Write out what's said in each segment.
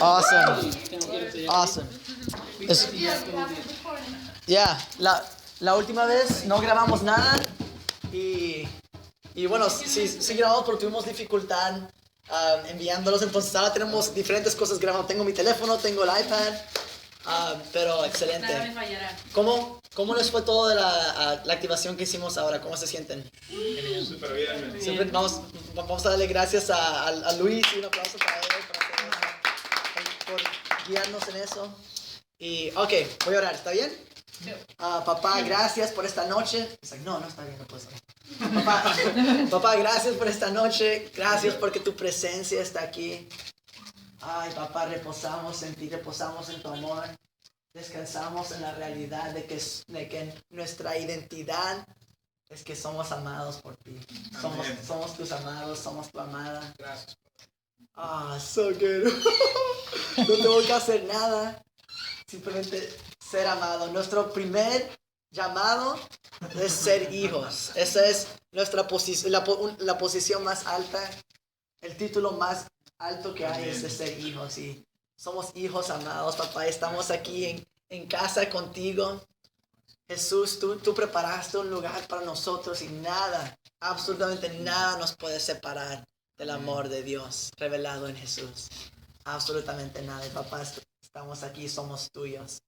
Awesome. Awesome. La última vez no grabamos nada y bueno, sí grabamos, pero tuvimos dificultad enviándolos. Entonces ahora tenemos diferentes cosas grabadas. Tengo mi teléfono, tengo el iPad, pero excelente. Nada me fallará. ¿Cómo les fue todo de la activación que hicimos ahora? ¿Cómo se sienten? Súper bien. Siempre vamos a darle gracias a Luis y un aplauso para él por guiarnos en eso. Y ok, voy a orar, ¿está bien? Papá, gracias por esta noche. No está bien, no puedo ser. Papá, gracias por esta noche. Gracias porque tu presencia está aquí. Ay, papá, reposamos en ti, reposamos en tu amor. Descansamos en la realidad de que nuestra identidad es que somos amados por ti. Somos tus amados, somos tu amada. Gracias. So good. No tengo que hacer nada. Simplemente ser amado. Nuestro primer llamado es ser hijos. Esa es nuestra posición, la posición más alta. El título más alto que hay es de ser hijos. Y somos hijos amados, papá. Estamos aquí en casa contigo. Jesús, tú preparaste un lugar para nosotros y nada, absolutamente nada nos puede separar del amor de Dios revelado en Jesús. Absolutamente nada. Y papá, estamos aquí, somos tuyos.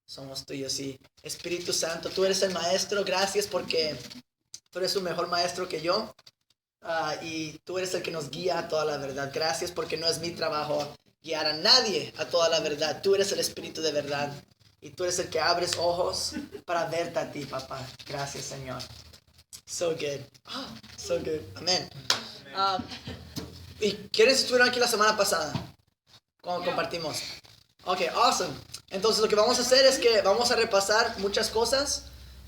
Somos tuyos, sí. Espíritu Santo, tú eres el maestro. Gracias porque tú eres un mejor maestro que yo. Y tú eres el que nos guía a toda la verdad. Gracias porque no es mi trabajo guiar a nadie a toda la verdad. Tú eres el Espíritu de verdad. Y tú eres el que abres ojos para verte a ti, papá. Gracias, Señor. So good. So good. Amén. ¿Y quiénes estuvieron aquí la semana pasada? Cuando compartimos. Ok, awesome. Entonces lo que vamos a hacer es que vamos a repasar muchas cosas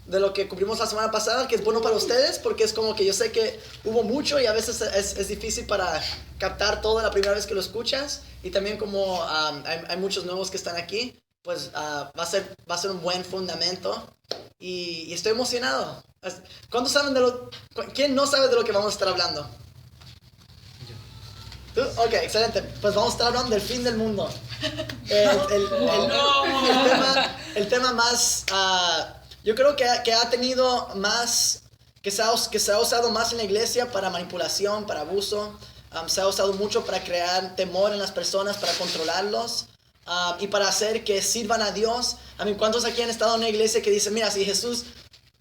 de lo que cubrimos la semana pasada, que es bueno para ustedes, porque es como que yo sé que hubo mucho y a veces es difícil para captar todo la primera vez que lo escuchas. Y también como hay muchos nuevos que están aquí, pues va a ser un buen fundamento. Y estoy emocionado. ¿Cuántos saben ¿Quién no sabe de lo que vamos a estar hablando? ¿Tú? Ok, excelente. Pues vamos a estar hablando del fin del mundo. El tema más... yo creo que ha tenido más... Que se ha usado más en la iglesia para manipulación, para abuso. Se ha usado mucho para crear temor en las personas, para controlarlos. Y para hacer que sirvan a Dios. ¿Cuántos aquí han estado en una iglesia que dicen, mira, si Jesús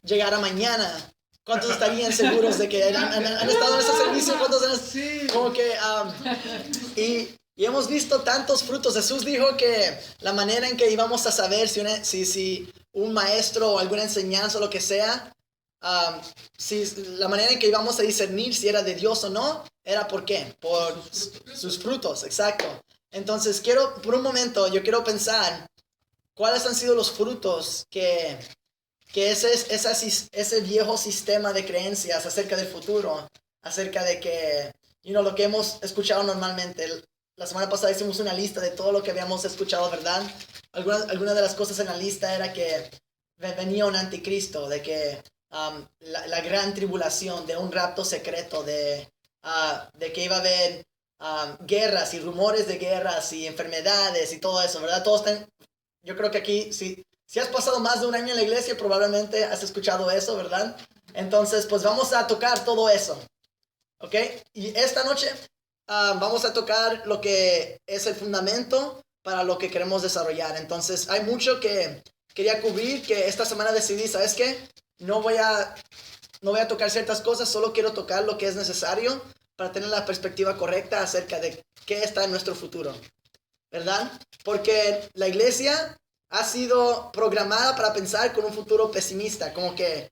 llegara mañana... ¿Cuántos estarían seguros de que han estado en ese servicio? ¿Cuántos Sí. Como que... y hemos visto tantos frutos. Jesús dijo que la manera en que íbamos a saber si un maestro o alguna enseñanza o lo que sea, la manera en que íbamos a discernir si era de Dios o no, era ¿por qué? Por sus frutos, exacto. Entonces por un momento, yo quiero pensar cuáles han sido los frutos que ese viejo sistema de creencias acerca del futuro, acerca de que, lo que hemos escuchado normalmente. La semana pasada hicimos una lista de todo lo que habíamos escuchado, ¿verdad? Algunas de las cosas en la lista era que venía un anticristo, de que la gran tribulación, de un rapto secreto, de que iba a haber guerras y rumores de guerras y enfermedades y todo eso, ¿verdad? Yo creo que aquí, si has pasado más de un año en la iglesia, probablemente has escuchado eso, ¿verdad? Entonces, pues vamos a tocar todo eso, ¿ok? Y esta noche vamos a tocar lo que es el fundamento para lo que queremos desarrollar. Entonces, hay mucho que quería cubrir, que esta semana decidí, ¿sabes qué? No voy a tocar ciertas cosas, solo quiero tocar lo que es necesario para tener la perspectiva correcta acerca de qué está en nuestro futuro, ¿verdad? Porque la iglesia ha sido programada para pensar con un futuro pesimista, como que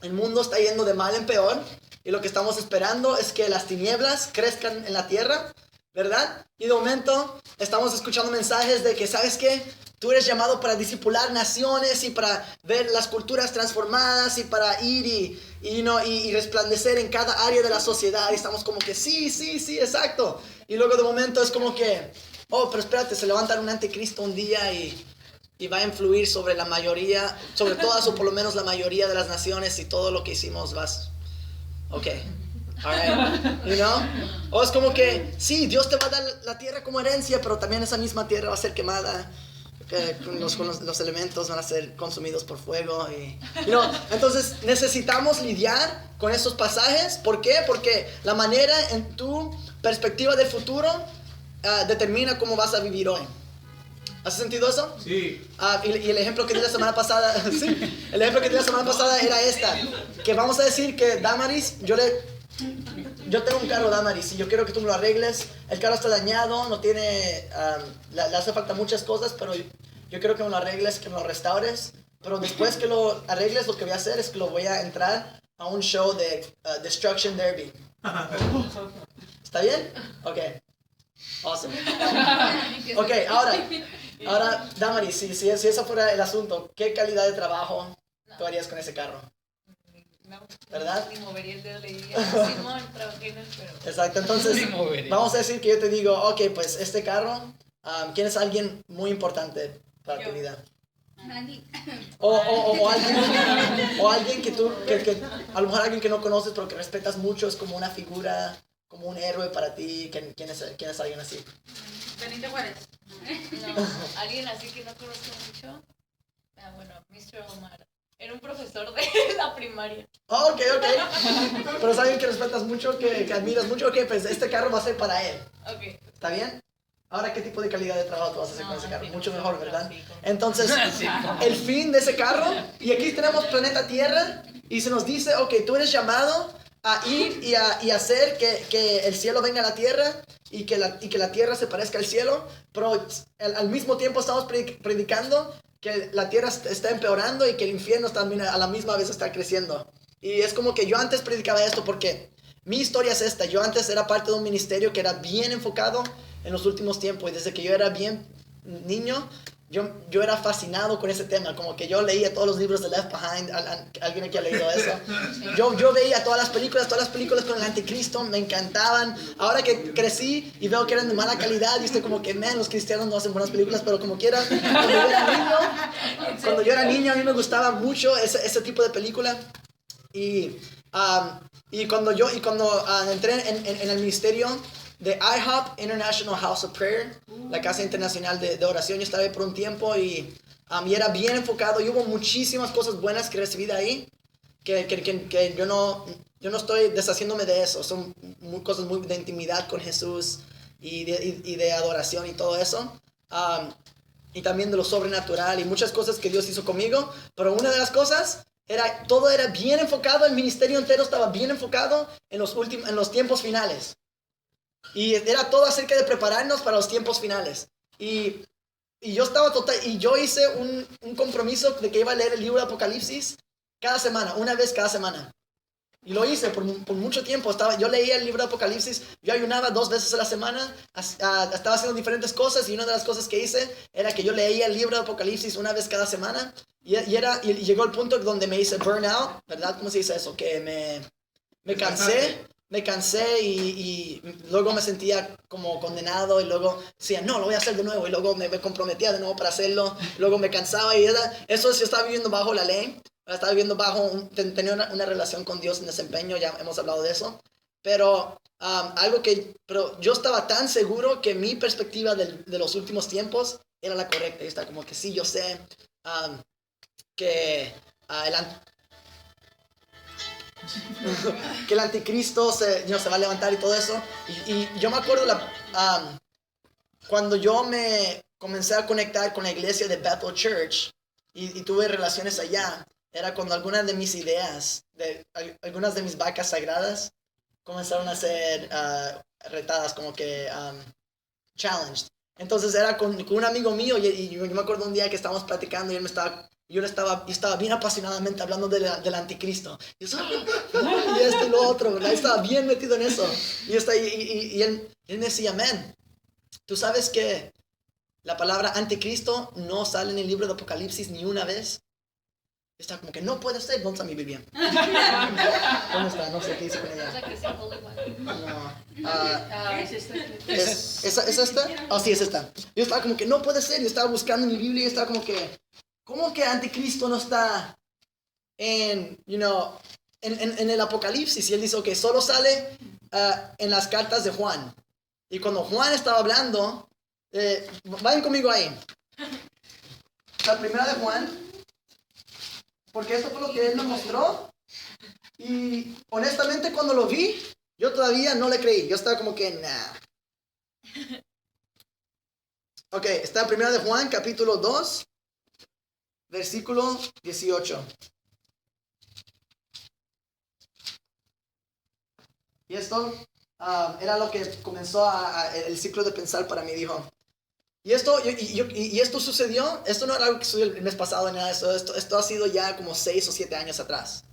el mundo está yendo de mal en peor y lo que estamos esperando es que las tinieblas crezcan en la tierra, ¿verdad? Y de momento estamos escuchando mensajes de que, ¿sabes qué? Tú eres llamado para discipular naciones y para ver las culturas transformadas y para ir y resplandecer en cada área de la sociedad. Y estamos como que sí, exacto. Y luego de momento es como que... pero espérate, se levanta un anticristo un día y va a influir sobre la mayoría, sobre todas o por lo menos la mayoría de las naciones y todo lo que hicimos vas... Ok, Alright, you know? O es como que, sí, Dios te va a dar la tierra como herencia, pero también esa misma tierra va a ser quemada. Los elementos van a ser consumidos por fuego. Entonces necesitamos lidiar con esos pasajes. ¿Por qué? Porque la manera en tu perspectiva del futuro determina cómo vas a vivir hoy. ¿Hace sentido eso? Sí. Y el ejemplo que di la semana pasada, sí, el ejemplo que di la semana pasada era esta, que vamos a decir que Damaris, yo tengo un carro Damaris y yo quiero que tú me lo arregles. El carro está dañado, no tiene, le hace falta muchas cosas, pero yo quiero que me lo arregles, que me lo restaures. Pero después que lo arregles, lo que voy a hacer es que lo voy a entrar a un show de Destruction Derby. ¿Está bien? Ok. Awesome. Ok, ahora Damaris, si ese fuera el asunto, ¿qué calidad de trabajo tú harías con ese carro? No, ¿verdad? Ni movería el dedo, le diría, Simón, trabajé en él, pero... Exacto, entonces vamos a decir que yo te digo, ok, pues este carro, ¿quién es alguien muy importante para tu vida? O alguien que tú, que a lo mejor alguien que no conoces pero que respetas mucho, es como una figura, como un héroe para ti. ¿Quién es alguien así? Benito Juárez. No, alguien así que no conozco mucho. Bueno, Mr. Omar. Era un profesor de la primaria. Oh, ok. Pero es alguien que respetas mucho, que admiras mucho. Ok, pues este carro va a ser para él. Ok. ¿Está bien? Ahora, ¿qué tipo de calidad de trabajo tú vas a hacer con ese carro? Mucho mejor, ¿verdad? Sí, Entonces, el fin de ese carro, y aquí tenemos planeta Tierra, y se nos dice, ok, tú eres llamado a ir y hacer que el cielo venga a la Tierra, y que la Tierra se parezca al cielo, pero al mismo tiempo estamos predicando que la Tierra está empeorando y que el infierno también a la misma vez está creciendo. Y es como que yo antes predicaba esto porque mi historia es esta. Yo antes era parte de un ministerio que era bien enfocado en los últimos tiempos, y desde que yo era bien niño, yo era fascinado con ese tema. Como que yo leía todos los libros de Left Behind. ¿Alguien aquí ha leído eso? Yo veía todas las películas con el anticristo, me encantaban. Ahora que crecí y veo que eran de mala calidad, y estoy como que, los cristianos no hacen buenas películas, pero como quiera, cuando yo era niño a mí me gustaba mucho ese tipo de película. Y cuando entré en el ministerio de IHOP, International House of Prayer, la casa internacional de oración, yo estaba ahí por un tiempo y era bien enfocado, y hubo muchísimas cosas buenas que recibí de ahí, que yo no estoy deshaciéndome de eso. Son cosas muy de intimidad con Jesús y de adoración y todo eso, y también de lo sobrenatural y muchas cosas que Dios hizo conmigo. Pero una de las cosas todo era bien enfocado, el ministerio entero estaba bien enfocado en los tiempos finales. Y era todo acerca de prepararnos para los tiempos finales. Y yo hice un compromiso de que iba a leer el libro de Apocalipsis cada semana, una vez cada semana. Y lo hice por mucho tiempo. Yo leía el libro de Apocalipsis, yo ayunaba 2 veces a la semana, estaba haciendo diferentes cosas, y una de las cosas que hice era que yo leía el libro de Apocalipsis una vez cada semana. Y llegó el punto donde me hice burnout, ¿verdad? ¿Cómo se dice eso? Que me cansé y luego me sentía como condenado, y luego decía, no, lo voy a hacer de nuevo, y luego me comprometía de nuevo para hacerlo, luego me cansaba, y yo estaba viviendo bajo la ley, estaba viviendo tenía una relación con Dios en desempeño, ya hemos hablado de eso, pero pero yo estaba tan seguro que mi perspectiva de los últimos tiempos era la correcta. Y está como que sí, yo sé que que el anticristo se va a levantar y todo eso. Y yo me acuerdo cuando yo me comencé a conectar con la iglesia de Bethel Church y tuve relaciones allá, era cuando algunas de mis ideas, algunas de mis vacas sagradas comenzaron a ser retadas, como que challenged. Entonces era con un amigo mío, y yo me acuerdo un día que estábamos platicando, y yo estaba bien apasionadamente hablando del anticristo. Y yo, y esto y lo otro, ¿verdad? Estaba bien metido en eso. Y él me decía, man, tú sabes que la palabra anticristo no sale en el libro de Apocalipsis ni una vez. Y estaba como que no puede ser. ¿Dónde está mi Biblia? ¿Dónde está? No sé qué hice con ella. No. ¿Es esta? Oh, sí, es esta. Yo estaba como que no puede ser. Yo estaba buscando mi Biblia y estaba como que, ¿cómo que anticristo no está en en el Apocalipsis, y él dice, ok, solo sale en las cartas de Juan. Y cuando Juan estaba hablando, vayan conmigo ahí. La primera de Juan, porque esto fue lo que él me mostró. Y honestamente cuando lo vi, yo todavía no le creí. Yo estaba como que, nah. Ok, está en primera de Juan, capítulo 2, versículo 18. Y esto era lo que comenzó el ciclo de pensar para mí, dijo. Y esto sucedió, esto no era algo que sucedió el mes pasado, ni nada de eso, esto ha sido ya como 6 o 7 años atrás.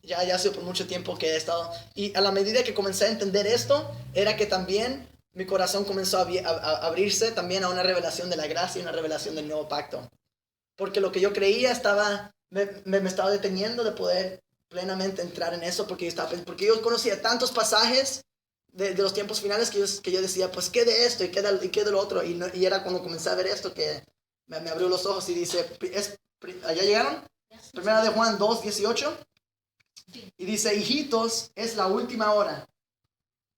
Ya ha sido por mucho tiempo que he estado. Y a la medida que comencé a entender esto, era que también mi corazón comenzó a abrirse también a una revelación de la gracia y una revelación del nuevo pacto. Porque lo que yo creía me estaba deteniendo de poder plenamente entrar en eso, porque yo conocía tantos pasajes de los tiempos finales que yo decía, pues qué de esto y qué de lo otro. Y era cuando comencé a ver esto que me abrió los ojos y dice, ¿allá llegaron? Primera de Juan 2, 18. Y dice, hijitos, es la última hora.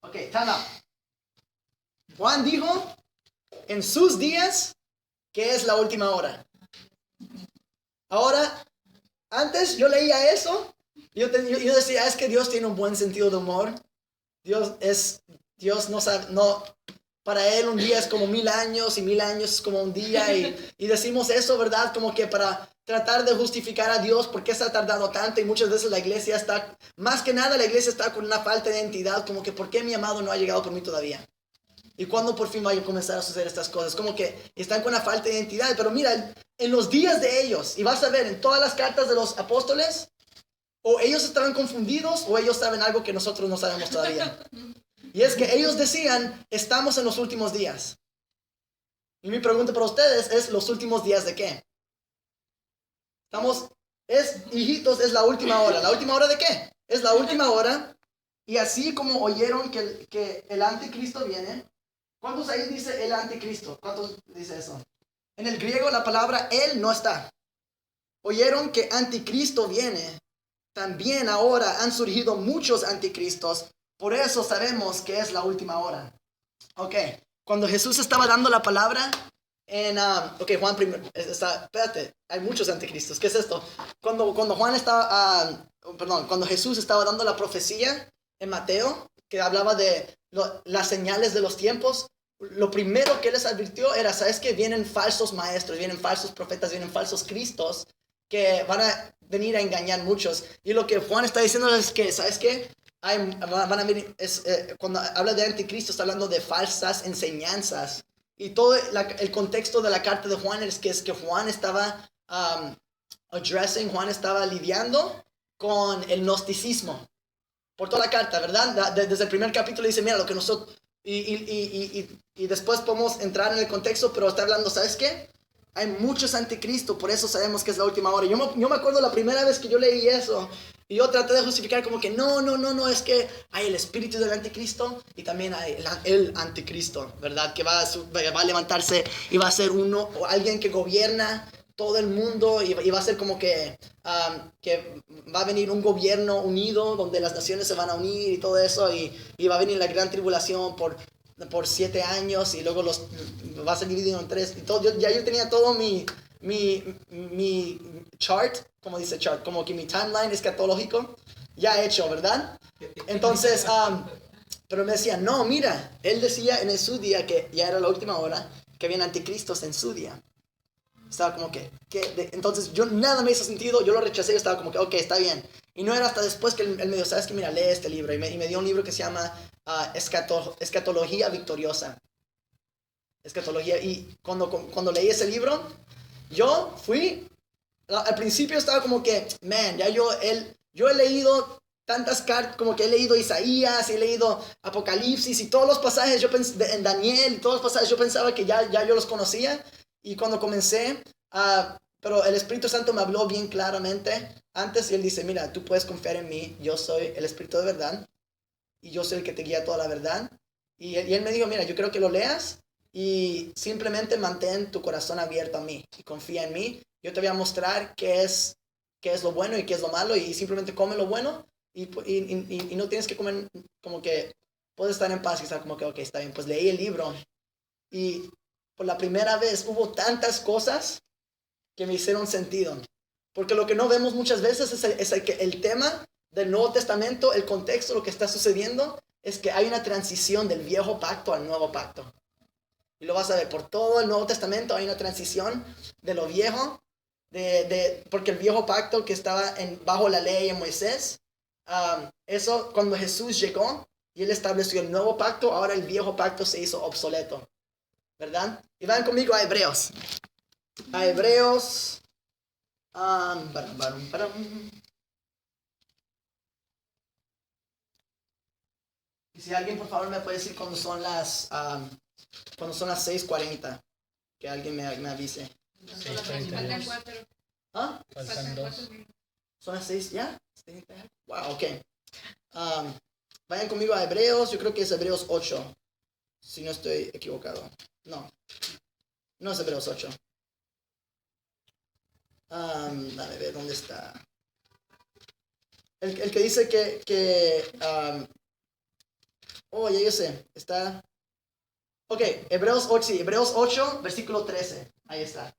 Ok, time out. Juan dijo en sus días que es la última hora. Ahora, antes yo leía eso, yo decía, es que Dios tiene un buen sentido de humor. Dios no sabe, no, para Él un día es como 1000 años y 1000 años es como un día y decimos eso, ¿verdad? Como que para tratar de justificar a Dios por qué se ha tardado tanto y muchas veces la iglesia está, más que nada la iglesia está con una falta de identidad, como que ¿por qué mi amado no ha llegado por mí todavía? ¿Y cuándo por fin va a comenzar a suceder estas cosas? Como que están con una falta de identidad. Pero mira, en los días de ellos, y vas a ver en todas las cartas de los apóstoles, o ellos estaban confundidos o ellos saben algo que nosotros no sabemos todavía. Y es que ellos decían, estamos en los últimos días. Y mi pregunta para ustedes es, ¿los últimos días de qué? Hijitos, es la última hora. ¿La última hora de qué? Es la última hora. Y así como oyeron que el anticristo viene. ¿Cuántos ahí dice el anticristo? ¿Cuántos dice eso? En el griego la palabra él no está. Oyeron que anticristo viene. También ahora han surgido muchos anticristos. Por eso sabemos que es la última hora. Ok. Cuando Jesús estaba dando la palabra Juan primero. Espérate. Hay muchos anticristos. ¿Qué es esto? Cuando Jesús estaba dando la profecía en Mateo, que hablaba de las señales de los tiempos, lo primero que él les advirtió era, ¿sabes qué? Vienen falsos maestros, vienen falsos profetas, vienen falsos cristos que van a venir a engañar muchos. Y lo que Juan está diciendo es que, ¿sabes qué? Van a venir, cuando habla de anticristo, está hablando de falsas enseñanzas. Y todo el contexto de la carta de Juan es que Juan estaba Juan estaba lidiando con el gnosticismo. Por toda la carta, ¿verdad? Desde el primer capítulo dice, mira, lo que nosotros... Y después podemos entrar en el contexto, pero está hablando, ¿sabes qué? Hay muchos anticristos, por eso sabemos que es la última hora. Yo me acuerdo la primera vez que yo leí eso, y yo traté de justificar como que no, es que hay el espíritu del anticristo, y también hay el anticristo, ¿verdad? Que va a levantarse y va a ser o alguien que gobierna todo el mundo, y va a ser como que va a venir un gobierno unido donde las naciones se van a unir y todo eso, y va a venir la gran tribulación por 7 años y luego va a ser dividido en 3 y todo. Yo tenía todo mi chart, como dice chart, como que mi timeline escatológico ya hecho, ¿verdad? Entonces, pero me decían, no, mira, él decía en su día que ya era la última hora, que habían anticristos en su día. Estaba como que entonces nada me hizo sentido, yo lo rechacé, yo estaba como que, ok, está bien. Y no era hasta después que él me dijo, sabes que mira, lee este libro. Y me dio un libro que se llama Escatología Victoriosa. Escatología. Y cuando leí ese libro, yo al principio estaba como que, man, yo he leído tantas cartas, como que he leído Isaías, he leído Apocalipsis y todos los pasajes, en Daniel y todos los pasajes, yo pensaba que ya yo los conocía. Y cuando comencé, pero el Espíritu Santo me habló bien claramente antes y él dice, mira, tú puedes confiar en mí, yo soy el Espíritu de verdad y yo soy el que te guía toda la verdad. Y él me dijo, mira, yo creo que lo leas y simplemente mantén tu corazón abierto a mí y confía en mí. Yo te voy a mostrar qué es qué es lo bueno y qué es lo malo y simplemente come lo bueno y no tienes que comer, como que puedes estar en paz y estar como que, ok, está bien. Pues leí el libro y por la primera vez hubo tantas cosas que me hicieron sentido. Porque lo que no vemos muchas veces es el tema del Nuevo Testamento, el contexto, lo que está sucediendo, es que hay una transición del viejo pacto al nuevo pacto. Y lo vas a ver, por todo el Nuevo Testamento hay una transición de lo viejo, porque el viejo pacto que estaba bajo la ley en Moisés, eso cuando Jesús llegó y él estableció el nuevo pacto, ahora el viejo pacto se hizo obsoleto, ¿verdad? Y van conmigo a Hebreos. A Hebreos. Y si alguien por favor me puede decir cuando son las 6:40, que alguien me avise. Faltan 4. ¿Ah? Faltan 2. ¿Son las 6 ya? Wow, ok. Vayan conmigo a Hebreos, yo creo que es Hebreos 8, si no estoy equivocado. No es Hebreos 8. Dame ver dónde está. El que dice ya yo sé, está. Ok, Hebreos 8, sí, Hebreos 8, versículo 13. Ahí está.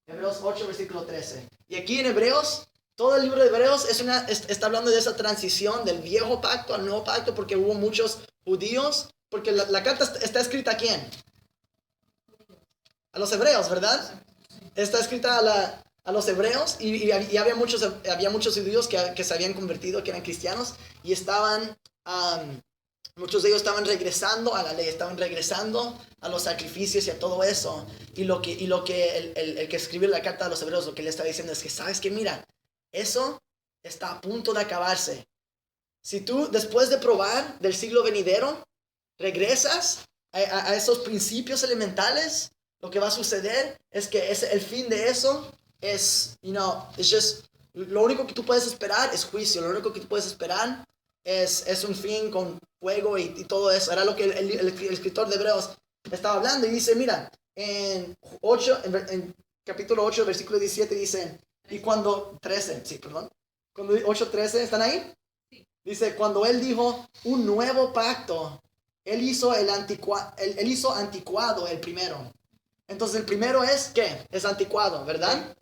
Hebreos 8, versículo 13. Y aquí en Hebreos, todo el libro de Hebreos está hablando de esa transición del viejo pacto al nuevo pacto, porque hubo muchos judíos, porque la carta está escrita ¿a quién? A los hebreos, ¿verdad? Está escrita a los hebreos y había muchos judíos que se habían convertido, que eran cristianos, y muchos de ellos estaban regresando a la ley, estaban regresando a los sacrificios y a todo eso. Y lo que el que escribe la carta a los hebreos, lo que le está diciendo es que, ¿sabes qué? Mira, eso está a punto de acabarse. Si tú, después de probar del siglo venidero, regresas a esos principios elementales, lo que va a suceder es que el fin de eso es, lo único que tú puedes esperar es juicio, lo único que tú puedes esperar es un fin con fuego y todo eso. Era lo que el escritor de Hebreos estaba hablando y dice, mira, en capítulo 8, versículo 17 dice, y cuando 13, sí, perdón, cuando 8:13, ¿están ahí? Sí. Dice, cuando él dijo un nuevo pacto, él hizo anticuado el primero. Entonces el primero es, ¿qué? Es anticuado, ¿verdad?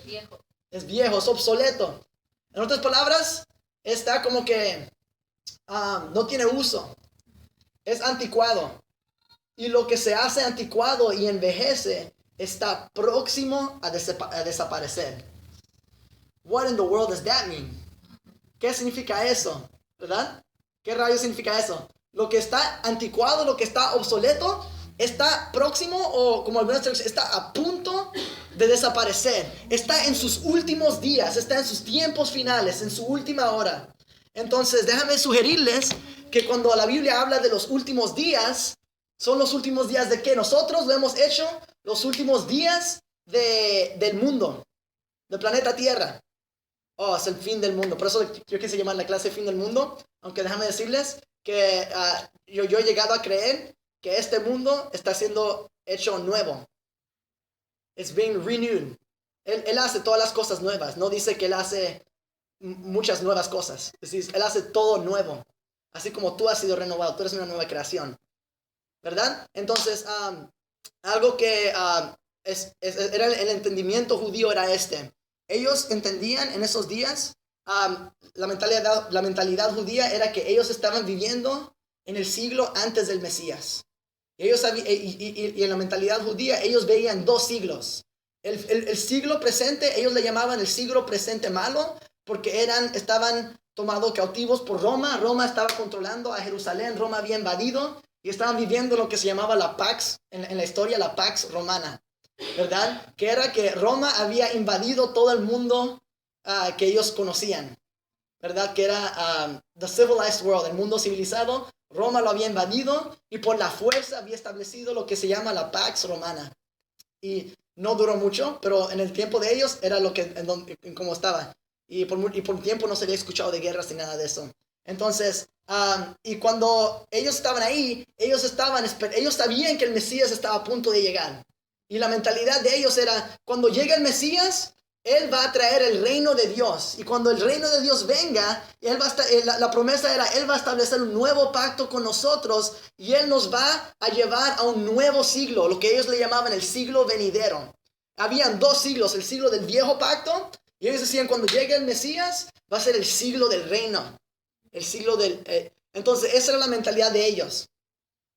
Viejo. Es viejo, es obsoleto. En otras palabras, está como que no tiene uso. Es anticuado. Y lo que se hace anticuado y envejece está próximo a desaparecer. What in the world does that mean? ¿Qué significa eso? ¿Verdad? ¿Qué rayos significa eso? Lo que está anticuado, lo que está obsoleto, está próximo o como algunas traducciones, está a punto de desaparecer. Está en sus últimos días, está en sus tiempos finales, en su última hora. Entonces, déjame sugerirles que cuando la Biblia habla de los últimos días, son los últimos días de qué? Nosotros lo hemos hecho los últimos días del mundo, del planeta Tierra. Oh, es el fin del mundo. Por eso yo quise llamar la clase fin del mundo. Aunque déjame decirles que yo he llegado a creer que este mundo está siendo hecho nuevo. It's being renewed. Él hace todas las cosas nuevas. No dice que él hace muchas nuevas cosas. Es decir, él hace todo nuevo. Así como tú has sido renovado. Tú eres una nueva creación. ¿Verdad? Entonces, algo que era el entendimiento judío era este. Ellos entendían en esos días, la mentalidad judía era que ellos estaban viviendo en el siglo antes del Mesías. Y en la mentalidad judía ellos veían dos siglos. El siglo presente, ellos le llamaban el siglo presente malo, porque estaban tomados cautivos por Roma. Roma estaba controlando a Jerusalén, Roma había invadido y estaban viviendo lo que se llamaba la Pax, en la historia la Pax Romana. ¿Verdad? Que era que Roma había invadido todo el mundo que ellos conocían. ¿Verdad? Que era the civilized world, el mundo civilizado. Roma lo había invadido y por la fuerza había establecido lo que se llama la Pax Romana. Y no duró mucho, pero en el tiempo de ellos era en cómo estaba. Y por un tiempo no se había escuchado de guerras ni nada de eso. Entonces, y cuando ellos estaban ahí, ellos sabían que el Mesías estaba a punto de llegar. Y la mentalidad de ellos era, cuando llega el Mesías, Él va a traer el reino de Dios. Y cuando el reino de Dios venga, Él va a la promesa era, Él va a establecer un nuevo pacto con nosotros y Él nos va a llevar a un nuevo siglo, lo que ellos le llamaban el siglo venidero. Habían 2 siglos, el siglo del viejo pacto, y ellos decían, cuando llegue el Mesías, va a ser el siglo del reino. El siglo del... entonces, esa era la mentalidad de ellos.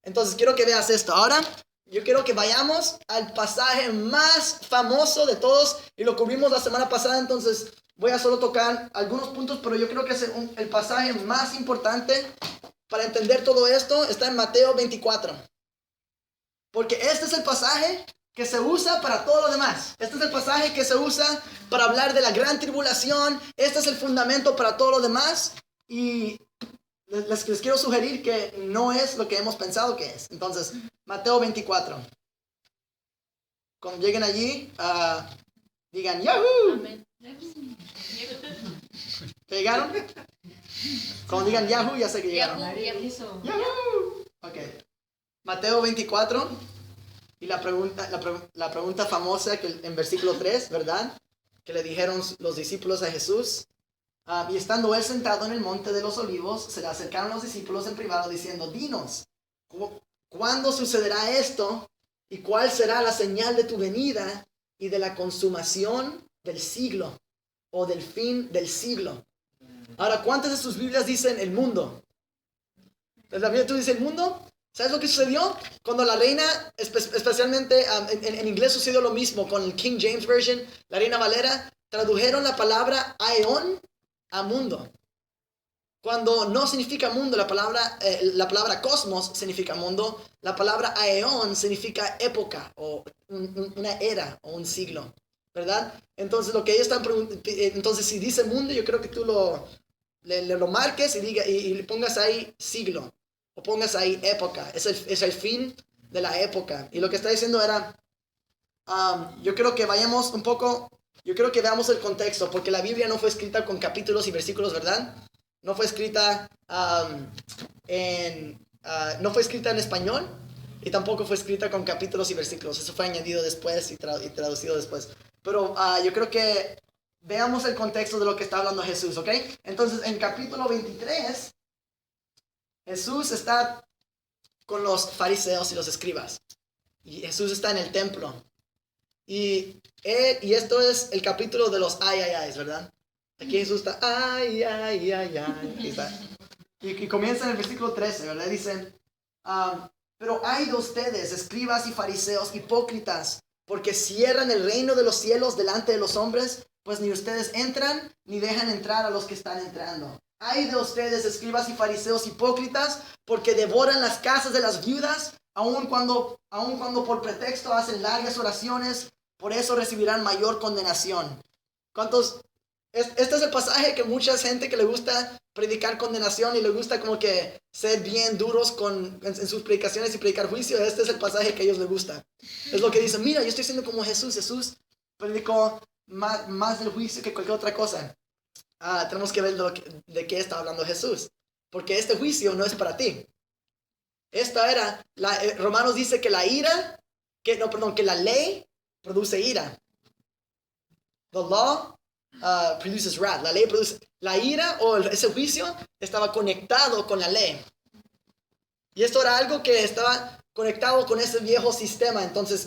Entonces, quiero que veas esto. Ahora, yo quiero que vayamos al pasaje más famoso de todos, y lo cubrimos la semana pasada, entonces voy a solo tocar algunos puntos, pero yo creo que es el pasaje más importante para entender todo esto. Está en Mateo 24. Porque este es el pasaje que se usa para todo lo demás. Este es el pasaje que se usa para hablar de la gran tribulación. Este es el fundamento para todo lo demás. Y les quiero sugerir que no es lo que hemos pensado que es. Entonces, Mateo 24. Cuando lleguen allí, digan ¡Yahoo! Amén. ¿Llegaron? Cuando digan Yahoo, ya sé que llegaron. Yahoo. ¡Yahoo! Ok. Mateo 24. Y la pregunta famosa que en versículo 3, ¿verdad? Que le dijeron los discípulos a Jesús. Y estando él sentado en el monte de los olivos, se le acercaron los discípulos en privado diciendo, dinos, ¿cuándo sucederá esto? ¿Y cuál será la señal de tu venida y de la consumación del siglo? O del fin del siglo. Ahora, ¿cuántas de sus Biblias dicen el mundo? ¿La Biblia tú dices el mundo? ¿Sabes lo que sucedió? Cuando la reina, especialmente en inglés sucedió lo mismo con el King James Version, la Reina Valera, tradujeron la palabra aeón a mundo. Cuando no significa mundo, la palabra cosmos significa mundo, la palabra aeón significa época o una era o un siglo, ¿verdad? Entonces lo que ellos están preguntando, entonces si dice mundo, yo creo que tú lo marques y le pongas ahí siglo. O pongas ahí época, es el fin de la época. Y lo que está diciendo era, yo creo que vayamos un poco, yo creo que veamos el contexto, porque la Biblia no fue escrita con capítulos y versículos, ¿verdad? No fue escrita no fue escrita en español y tampoco fue escrita con capítulos y versículos. Eso fue añadido después y traducido después. Pero yo creo que veamos el contexto de lo que está hablando Jesús, ¿ok? Entonces, en capítulo 23... Jesús está con los fariseos y los escribas. Y Jesús está en el templo. Y esto es el capítulo de los ay, ¿verdad? Aquí Jesús está, ay. Y comienza en el versículo 13, ¿verdad? Dice, pero ay de ustedes, escribas y fariseos, hipócritas, porque cierran el reino de los cielos delante de los hombres, pues ni ustedes entran, ni dejan entrar a los que están entrando. Ay de ustedes, escribas y fariseos hipócritas, porque devoran las casas de las viudas, aun cuando por pretexto hacen largas oraciones, por eso recibirán mayor condenación. ¿Cuántos? Este es el pasaje que mucha gente que le gusta predicar condenación y le gusta como que ser bien duros en sus predicaciones y predicar juicio. Este es el pasaje que a ellos les gusta. Es lo que dicen, mira, yo estoy siendo como Jesús. Jesús predicó más del juicio que cualquier otra cosa. Tenemos que ver de qué está hablando Jesús. Porque este juicio no es para ti. Romanos dice que que la ley produce ira. The law produces wrath. La ley produce... La ira o ese juicio estaba conectado con la ley. Y esto era algo que estaba conectado con ese viejo sistema. Entonces,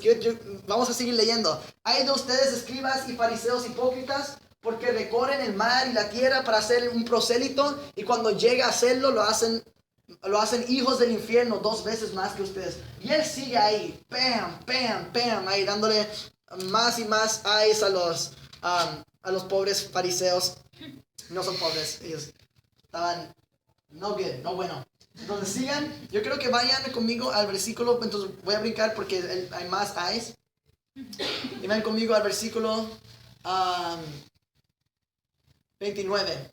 vamos a seguir leyendo. Hay de ustedes, escribas y fariseos hipócritas, porque recorren el mar y la tierra para hacer un prosélito, y cuando llega a hacerlo, lo hacen hijos del infierno 2 veces más que ustedes. Y él sigue ahí, pam, ahí dándole más y más ayes a los pobres fariseos. No son pobres, ellos estaban no bueno. Entonces sigan, yo creo que vayan conmigo al versículo, entonces voy a brincar porque hay más ayes. Y vayan conmigo al versículo 29.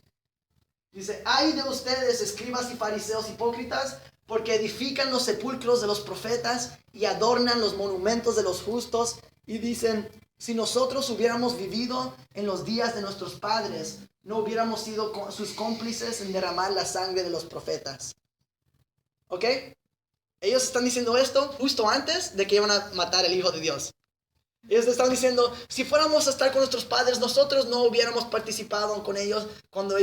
Dice, ay de ustedes, escribas y fariseos hipócritas, porque edifican los sepulcros de los profetas y adornan los monumentos de los justos, y dicen, si nosotros hubiéramos vivido en los días de nuestros padres, no hubiéramos sido sus cómplices en derramar la sangre de los profetas. ¿Ok? Ellos están diciendo esto justo antes de que iban a matar al Hijo de Dios. Ellos estaban diciendo, si fuéramos a estar con nuestros padres, nosotros no hubiéramos participado con ellos cuando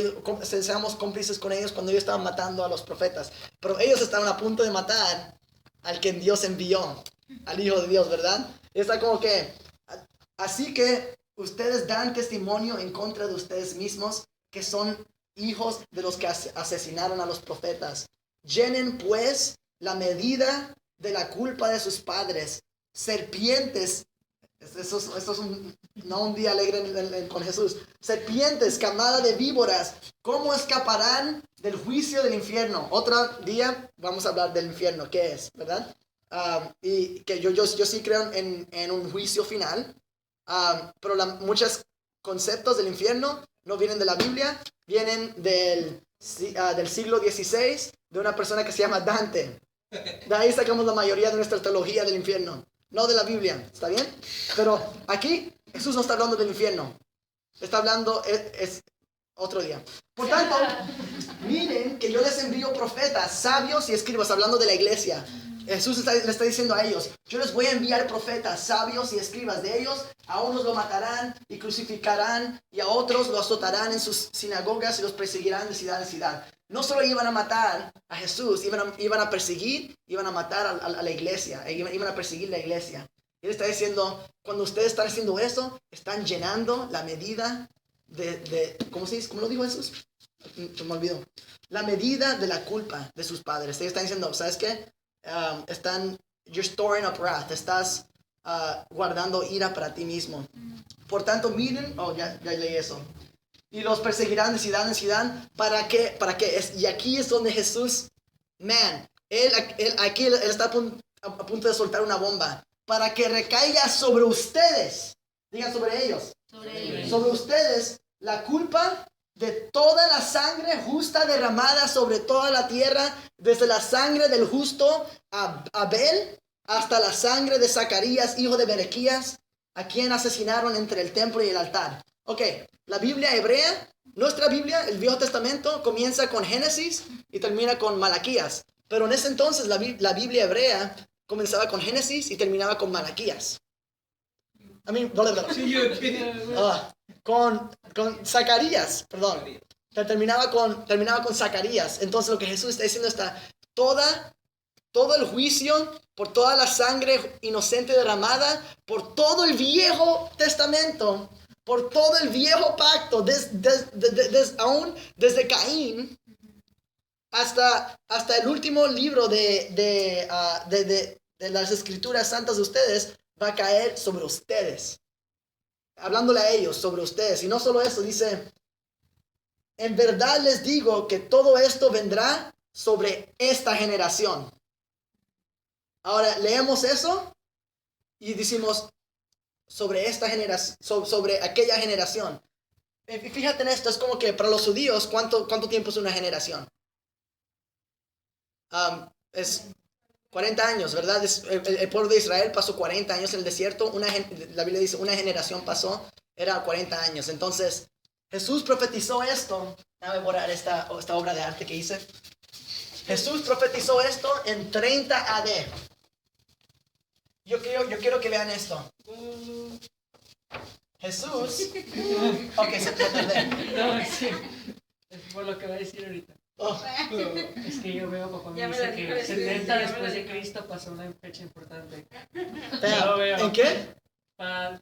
seamos cómplices con ellos cuando ellos estaban matando a los profetas. Pero ellos estaban a punto de matar al que Dios envió, al Hijo de Dios, ¿verdad? Y está como que, así que ustedes dan testimonio en contra de ustedes mismos que son hijos de los que asesinaron a los profetas. Llenen pues la medida de la culpa de sus padres. Serpientes, esto es no un día alegre con Jesús. Serpientes, camada de víboras, ¿cómo escaparán del juicio del infierno? Otro día vamos a hablar del infierno, ¿qué es? ¿Verdad? Y que yo sí creo en un juicio final, pero muchos conceptos del infierno no vienen de la Biblia, vienen del siglo XVI, de una persona que se llama Dante. De ahí sacamos la mayoría de nuestra teología del infierno, no de la Biblia, ¿está bien? Pero aquí Jesús no está hablando del infierno, está hablando, es otro día. Por tanto, miren que yo les envío profetas, sabios y escribas, hablando de la iglesia. Jesús le está diciendo a ellos, yo les voy a enviar profetas, sabios y escribas. De ellos a unos lo matarán y crucificarán, y a otros lo azotarán en sus sinagogas y los perseguirán de ciudad en ciudad. No solo iban a matar a Jesús, iban a perseguir, iban a matar a la iglesia, iban a perseguir la iglesia. Él está diciendo, cuando ustedes están haciendo eso, están llenando la medida ¿cómo se dice? ¿Cómo lo dijo Jesús? Me olvidó. La medida de la culpa de sus padres. Ellos están diciendo, ¿sabes qué? You're storing up wrath, estás guardando ira para ti mismo. Por tanto, miren, ya leí eso. Y los perseguirán de ciudad en ciudad. ¿Para qué? Y aquí es donde Jesús, él está a punto de soltar una bomba. Para que recaiga sobre ustedes, digan sobre ellos, sobre ustedes la culpa de toda la sangre justa derramada sobre toda la tierra, desde la sangre del justo Abel hasta la sangre de Zacarías, hijo de Berequías, a quien asesinaron entre el templo y el altar. Ok, la Biblia hebrea, nuestra Biblia, el Viejo Testamento, comienza con Génesis y termina con Malaquías. Pero en ese entonces la Biblia hebrea comenzaba con Génesis y terminaba con Malaquías. Con Zacarías, perdón. Terminaba con Zacarías. Entonces lo que Jesús está diciendo está, todo el juicio por toda la sangre inocente derramada, por todo el Viejo Testamento, por todo el viejo pacto, aún desde Caín hasta el último libro de las escrituras santas de ustedes, va a caer sobre ustedes. Hablándole a ellos, sobre ustedes. Y no solo eso, dice, en verdad les digo que todo esto vendrá sobre esta generación. Ahora leemos eso y decimos, sobre esta generación, sobre aquella generación. Fíjate en esto, es como que para los judíos, ¿cuánto tiempo es una generación? Es 40 años, ¿verdad? El pueblo de Israel pasó 40 años en el desierto. La Biblia dice, una generación pasó, era 40 años. Entonces, Jesús profetizó esto. Déjame borrar esta obra de arte que hice. Jesús profetizó esto en 30 AD. Yo quiero que vean esto. Jesús. Ok, se tardé. No, sí. Es por lo que va a decir ahorita. Oh. Es que yo veo, papá me dice que 70 después de Cristo pasó una fecha importante. ¿En qué?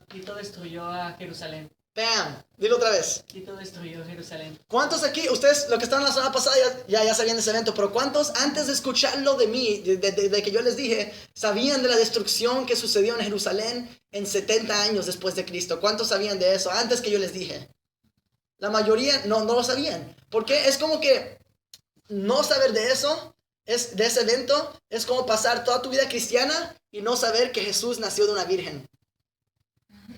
Tito destruyó a Jerusalén. Bam, dilo otra vez. Tito destruyó Jerusalén. ¿Cuántos aquí, ustedes, los que estaban la semana pasada, ya sabían de ese evento, pero cuántos antes de escucharlo de mí, de que yo les dije, sabían de la destrucción que sucedió en Jerusalén en 70 años después de Cristo? ¿Cuántos sabían de eso antes que yo les dije? La mayoría no lo sabían. Porque es como que no saber de eso, de ese evento, es como pasar toda tu vida cristiana y no saber que Jesús nació de una virgen.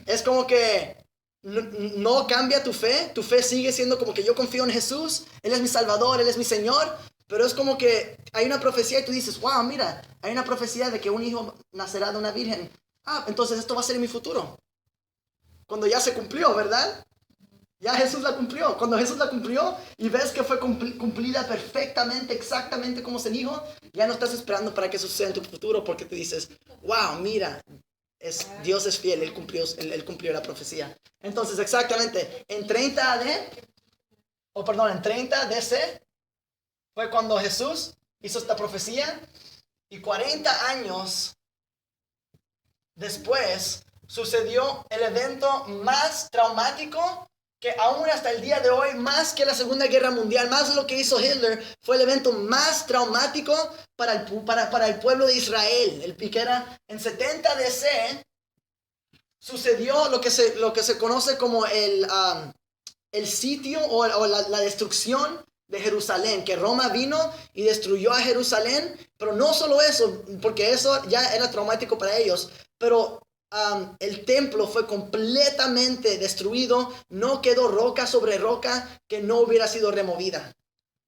Es como que no cambia tu fe sigue siendo como que yo confío en Jesús, Él es mi Salvador, Él es mi Señor, pero es como que hay una profecía y tú dices, wow, mira, hay una profecía de que un hijo nacerá de una virgen. Entonces esto va a ser en mi futuro. Cuando ya se cumplió, ¿verdad? Ya Jesús la cumplió. Cuando Jesús la cumplió y ves que fue cumplida perfectamente, exactamente como se dijo, ya no estás esperando para que eso suceda en tu futuro porque te dices, wow, mira, Dios es fiel, él cumplió la profecía. Entonces, exactamente, en 30 DC fue cuando Jesús hizo esta profecía, y 40 años después sucedió el evento más traumático que aún hasta el día de hoy, más que la Segunda Guerra Mundial, más de lo que hizo Hitler, fue el evento más traumático para el pueblo de Israel. El que era en 70 DC, sucedió lo que se conoce como el sitio o la destrucción de Jerusalén, que Roma vino y destruyó a Jerusalén. Pero no solo eso, porque eso ya era traumático para ellos, pero el templo fue completamente destruido. No quedó roca sobre roca que no hubiera sido removida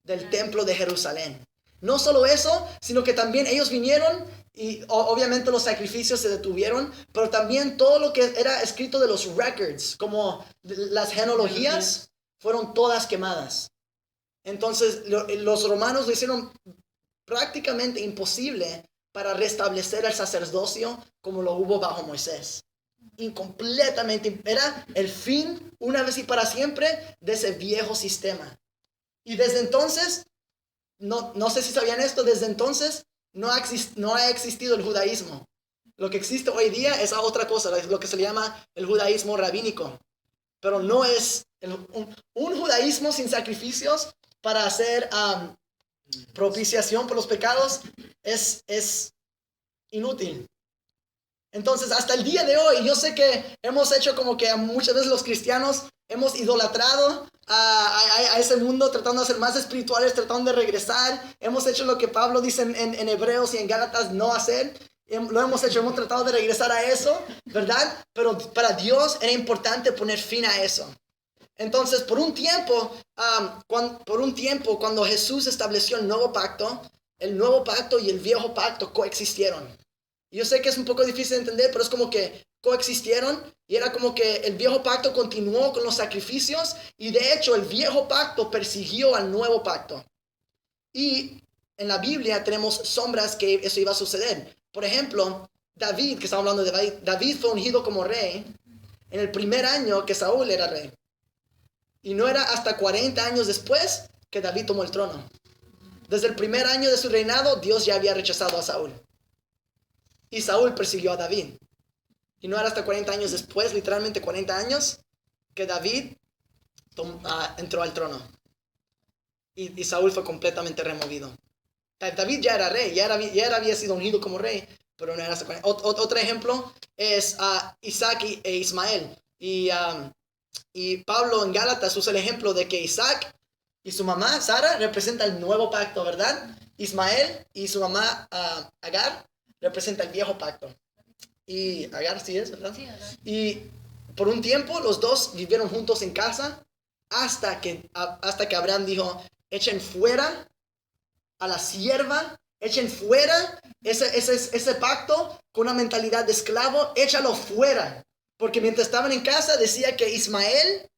del templo de Jerusalén. No solo eso, sino que también ellos vinieron y obviamente los sacrificios se detuvieron, pero también todo lo que era escrito de los records, como las genealogías, fueron todas quemadas. Entonces los romanos lo hicieron prácticamente imposible para restablecer el sacerdocio como lo hubo bajo Moisés. Incompletamente, era el fin, una vez y para siempre, de ese viejo sistema. Y desde entonces, no sé si sabían esto, desde entonces no ha existido el judaísmo. Lo que existe hoy día es otra cosa, lo que se le llama el judaísmo rabínico. Pero no es un judaísmo sin sacrificios para hacer propiciación por los pecados, es inútil. Entonces, hasta el día de hoy, yo sé que hemos hecho como que muchas veces los cristianos hemos idolatrado a ese mundo, tratando de ser más espirituales, tratando de regresar. Hemos hecho lo que Pablo dice en Hebreos y en Gálatas no hacer. Lo hemos hecho, hemos tratado de regresar a eso, ¿verdad? Pero para Dios era importante poner fin a eso. Entonces, por un tiempo, cuando Jesús estableció el nuevo pacto y el viejo pacto coexistieron. Yo sé que es un poco difícil de entender, pero es como que coexistieron, y era como que el viejo pacto continuó con los sacrificios, y de hecho el viejo pacto persiguió al nuevo pacto. Y en la Biblia tenemos sombras que eso iba a suceder. Por ejemplo, David, que estamos hablando de David fue ungido como rey en el primer año que Saúl era rey. Y no era hasta 40 años después que David tomó el trono. Desde el primer año de su reinado, Dios ya había rechazado a Saúl. Y Saúl persiguió a David. Y no era hasta 40 años después, literalmente 40 años, que David entró al trono. Y Saúl fue completamente removido. David ya era rey, ya había sido ungido como rey, pero no era hasta 40. Otro ejemplo es Isaac e Ismael. Y Pablo en Gálatas usa el ejemplo de que Isaac y su mamá, Sara, representan el nuevo pacto, ¿verdad? Ismael y su mamá, Agar, representa el viejo pacto. Y Agar sí es, ¿verdad? Sí, Agar. Y por un tiempo los dos vivieron juntos en casa hasta que Abraham dijo: echen fuera a la sierva, echen fuera ese pacto con una mentalidad de esclavo, échalo fuera. Porque mientras estaban en casa decía que Ismael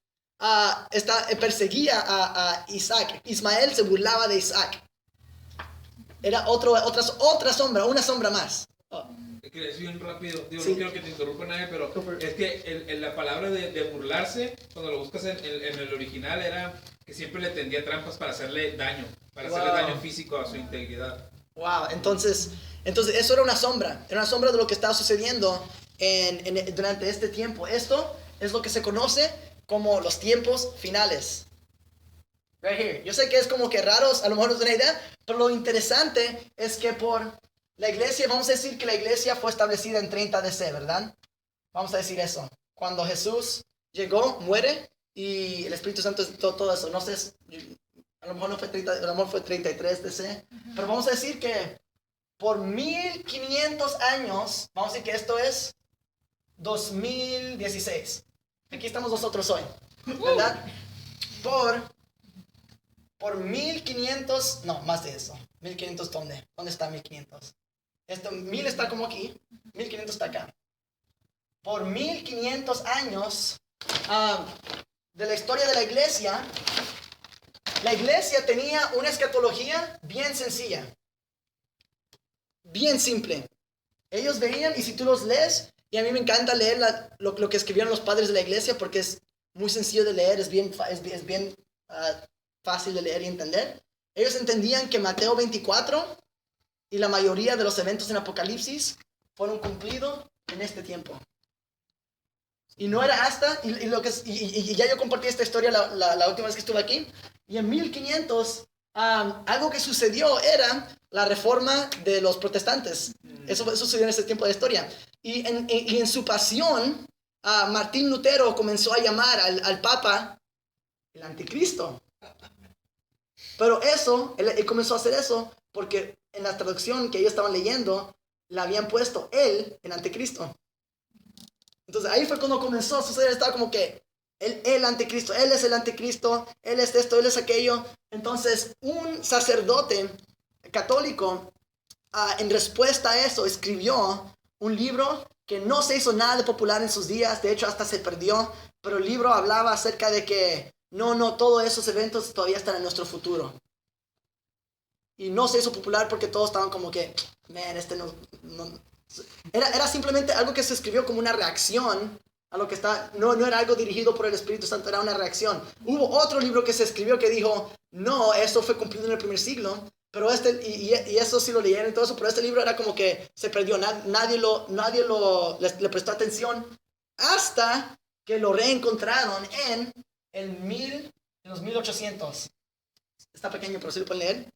perseguía a Isaac. Ismael se burlaba de Isaac. Era otra sombra, una sombra más. Es que es bien rápido, digo, Sí. no quiero que te interrumpa nadie, pero es que la palabra de burlarse, cuando lo buscas en el original, era que siempre le tendía trampas para hacerle daño, hacerle daño físico a su integridad. Wow, entonces eso era una sombra de lo que estaba sucediendo durante este tiempo. Esto es lo que se conoce como los tiempos finales. Right here. Yo sé que es como que raros, a lo mejor no es una idea, pero lo interesante es que por la iglesia, vamos a decir que la iglesia fue establecida en 30 DC, ¿verdad? Vamos a decir eso. Cuando Jesús llegó, muere, y el Espíritu Santo, todo eso. No sé, a lo mejor no fue 30, a lo mejor fue 33 DC, pero vamos a decir que por 1500 años, vamos a decir que esto es 2016. Aquí estamos nosotros hoy, ¿verdad? Por 1500, no, más de eso. 1500, ¿dónde? ¿Dónde está 1500? 1000 está como aquí, 1500 está acá. Por 1500 años de la historia de la iglesia tenía una escatología bien sencilla, bien simple. Ellos veían, y si tú los lees, Y a mí me encanta leer lo que escribieron los padres de la iglesia porque es muy sencillo de leer, es bien fácil de leer y entender. Ellos entendían que Mateo 24 y la mayoría de los eventos en Apocalipsis fueron cumplidos en este tiempo. Y no era hasta, y ya yo compartí esta historia la última vez que estuve aquí, y en 1500 algo que sucedió era la reforma de los protestantes. Eso sucedió en ese tiempo de historia. Y en su pasión, Martín Lutero comenzó a llamar al Papa el anticristo. Pero él comenzó a hacer eso porque en la traducción que ellos estaban leyendo, le habían puesto él, el anticristo. Entonces ahí fue cuando comenzó a suceder, estaba como que el anticristo, él es el anticristo, él es esto, él es aquello. Entonces un sacerdote católico, en respuesta a eso, escribió un libro que no se hizo nada de popular en sus días, de hecho hasta se perdió, pero el libro hablaba acerca de que no, todos esos eventos todavía están en nuestro futuro. Y no se hizo popular porque todos estaban como que, no. Era simplemente algo que se escribió como una reacción a lo que está, no era algo dirigido por el Espíritu Santo, era una reacción. Hubo otro libro que se escribió que dijo, no, eso fue cumplido en el primer siglo, pero y eso sí lo leyeron y todo eso, pero este libro era como que se perdió, nadie le prestó atención hasta que lo reencontraron en los 1800. Está pequeño, pero sí lo pueden leer.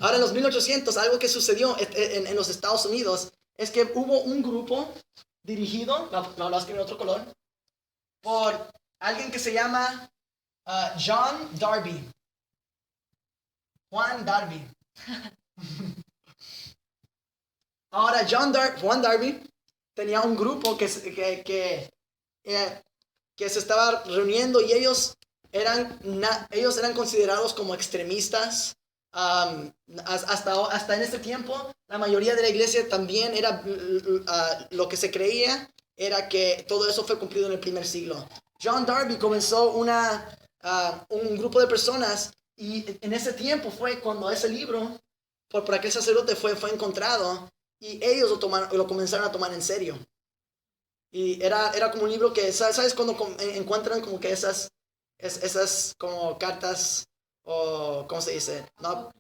Ahora en los 1800, algo que sucedió en los Estados Unidos es que hubo un grupo dirigido, lo escribí en otro color, por alguien que se llama John Darby. Juan Darby. Ahora Juan Darby tenía un grupo que se estaba reuniendo y ellos eran considerados como extremistas. Hasta en ese tiempo la mayoría de la iglesia también era lo que se creía era que todo eso fue cumplido en el primer siglo. John Darby comenzó un grupo de personas y en ese tiempo fue cuando ese libro por aquel sacerdote fue encontrado y ellos lo comenzaron a tomar en serio. Y era como un libro que, ¿sabes? Cuando encuentran como que esas como cartas, o ¿cómo se dice? No,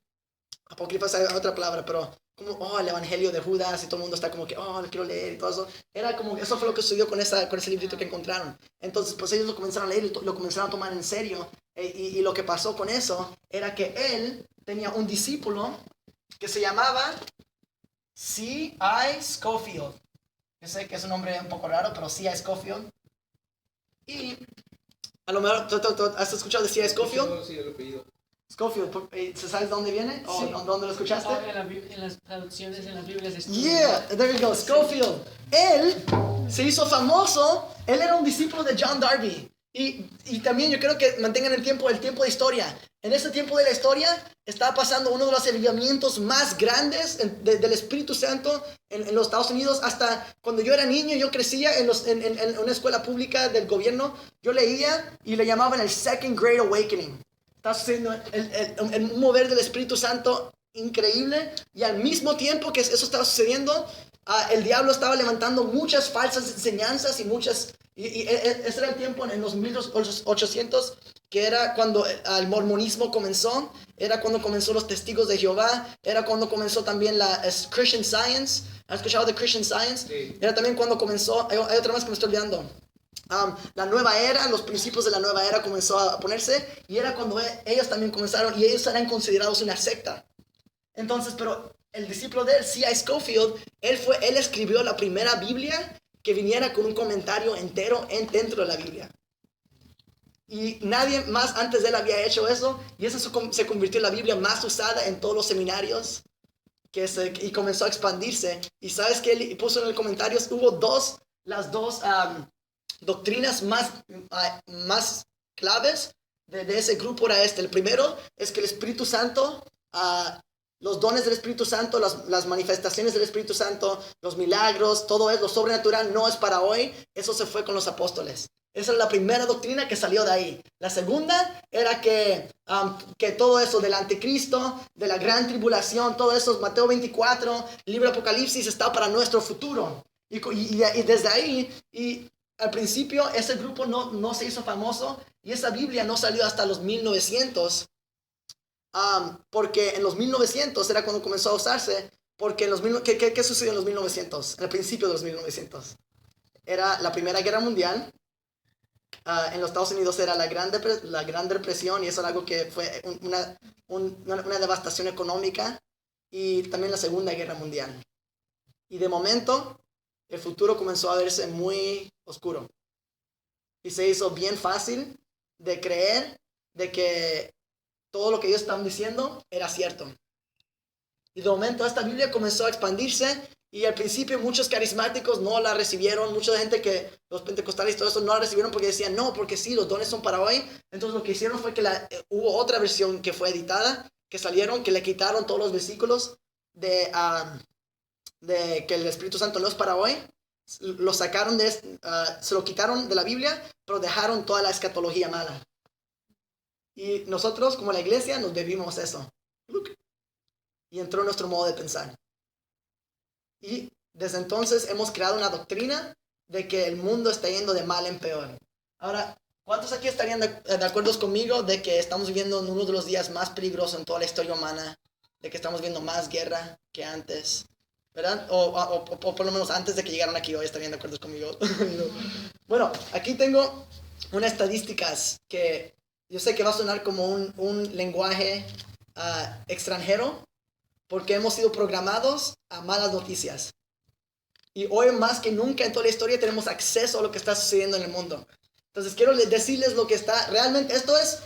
apócrifas hay otra palabra, pero como el Evangelio de Judas y todo el mundo está como que lo quiero leer y todo eso. Era como, eso fue lo que sucedió con ese librito que encontraron. Entonces pues ellos lo comenzaron a leer y lo comenzaron a tomar en serio. Y lo que pasó con eso era que él tenía un discípulo que se llamaba C.I. Scofield. Yo sé que es un nombre un poco raro, pero C.I. Scofield. Y a lo mejor, ¿has escuchado de C.I. Scofield? Sí, el apellido. Scofield, ¿sabes dónde viene? ¿O sí. dónde lo escuchaste? En las traducciones, en las Biblias. Yeah, there you go, Scofield. Él se hizo famoso, él era un discípulo de John Darby. Y también yo creo que mantengan el tiempo de historia. En ese tiempo de la historia estaba pasando uno de los avivamientos más grandes del Espíritu Santo en los Estados Unidos. Hasta cuando yo era niño, yo crecía en una escuela pública del gobierno. Yo leía y le llamaban el Second Great Awakening. Está sucediendo el mover del Espíritu Santo increíble. Y al mismo tiempo que eso estaba sucediendo, el diablo estaba levantando muchas falsas enseñanzas y ese era el tiempo en los 1800, que era cuando el mormonismo comenzó, era cuando comenzó los testigos de Jehová, era cuando comenzó también la Christian Science. ¿Has escuchado de Christian Science? Sí. Era también cuando comenzó, hay otra más que me estoy olvidando. La nueva era, los principios de la nueva era comenzó a ponerse, y era cuando ellos también comenzaron, y ellos eran considerados una secta. Entonces, pero el discípulo de él, C.I. Scofield, él escribió la primera Biblia que viniera con un comentario entero dentro de la Biblia. Y nadie más antes de él había hecho eso, y eso se convirtió en la Biblia más usada en todos los seminarios, y comenzó a expandirse. Y sabes que él puso en el comentario, hubo las dos doctrinas más claves de ese grupo era el primero es que el Espíritu Santo, los dones del Espíritu Santo, las manifestaciones del Espíritu Santo, los milagros, todo eso, lo sobrenatural no es para hoy. Eso se fue con los apóstoles. Esa es la primera doctrina que salió de ahí. La segunda era que todo eso del anticristo, de la gran tribulación, todo eso, Mateo 24, el libro de Apocalipsis, está para nuestro futuro. Y desde ahí, y al principio ese grupo no se hizo famoso y esa Biblia no salió hasta los 1900, porque en los 1900 era cuando comenzó a usarse, porque en los ¿qué sucedió en los 1900? En el principio de los 1900. Era la Primera Guerra Mundial. En los Estados Unidos era la Gran Depresión y eso era algo que fue una devastación económica, y también la Segunda Guerra Mundial. Y de momento el futuro comenzó a verse muy oscuro y se hizo bien fácil de creer de que todo lo que ellos estaban diciendo era cierto. Y de momento esta Biblia comenzó a expandirse. Y al principio muchos carismáticos no la recibieron, mucha gente que los pentecostales y todo eso no la recibieron porque decían, no, porque sí, los dones son para hoy. Entonces lo que hicieron fue que hubo otra versión que fue editada, que salieron, que le quitaron todos los versículos de que el Espíritu Santo no es para hoy. Lo sacaron se lo quitaron de la Biblia, pero dejaron toda la escatología mala. Y nosotros como la iglesia nos bebimos eso. Y entró en nuestro modo de pensar. Y desde entonces hemos creado una doctrina de que el mundo está yendo de mal en peor. Ahora, ¿cuántos aquí estarían de acuerdo conmigo de que estamos viviendo en uno de los días más peligrosos en toda la historia humana? De que estamos viendo más guerra que antes, ¿verdad? O por lo menos antes de que llegaran aquí hoy estarían de acuerdo conmigo. Bueno, aquí tengo unas estadísticas que yo sé que va a sonar como un lenguaje extranjero, porque hemos sido programados a malas noticias. Y hoy más que nunca en toda la historia tenemos acceso a lo que está sucediendo en el mundo. Entonces quiero decirles lo que está realmente. Esto es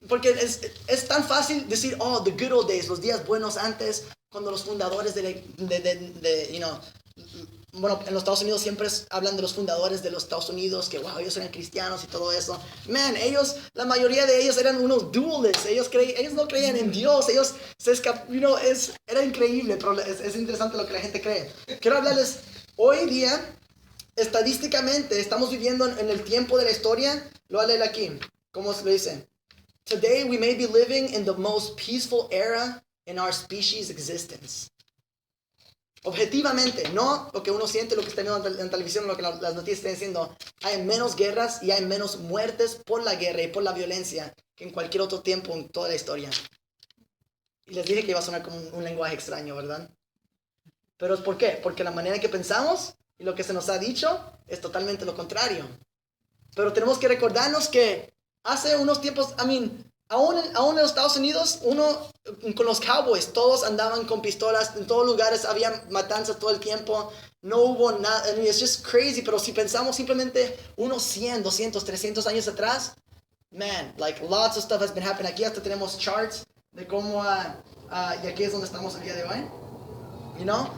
porque es tan fácil decir, oh, the good old days, los días buenos antes, cuando los fundadores bueno, en los Estados Unidos siempre hablan de los fundadores de los Estados Unidos, que wow, ellos eran cristianos y todo eso. Man, la mayoría de ellos eran unos dualists, ellos no creían en Dios, ellos se escaparon, era increíble, pero es interesante lo que la gente cree. Quiero hablarles, hoy día, estadísticamente, estamos viviendo en el tiempo de la historia, lo voy a leer aquí, ¿cómo se lo dice? Today we may be living in the most peaceful era in our species' existence. Objetivamente, no lo que uno siente, lo que está viendo en televisión, lo que las noticias están diciendo. Hay menos guerras y hay menos muertes por la guerra y por la violencia que en cualquier otro tiempo en toda la historia. Y les dije que iba a sonar como un lenguaje extraño, ¿verdad? Pero ¿por qué? Porque la manera en que pensamos y lo que se nos ha dicho es totalmente lo contrario. Pero tenemos que recordarnos que hace unos tiempos, aún en los Estados Unidos, con los Cowboys, todos andaban con pistolas, en todos lugares había matanzas todo el tiempo, no hubo nada, it's just crazy, pero si pensamos simplemente unos 100, 200, 300 años atrás, man, like lots of stuff has been happening. Aquí hasta tenemos charts de cómo, y aquí es donde estamos el día de hoy, you know,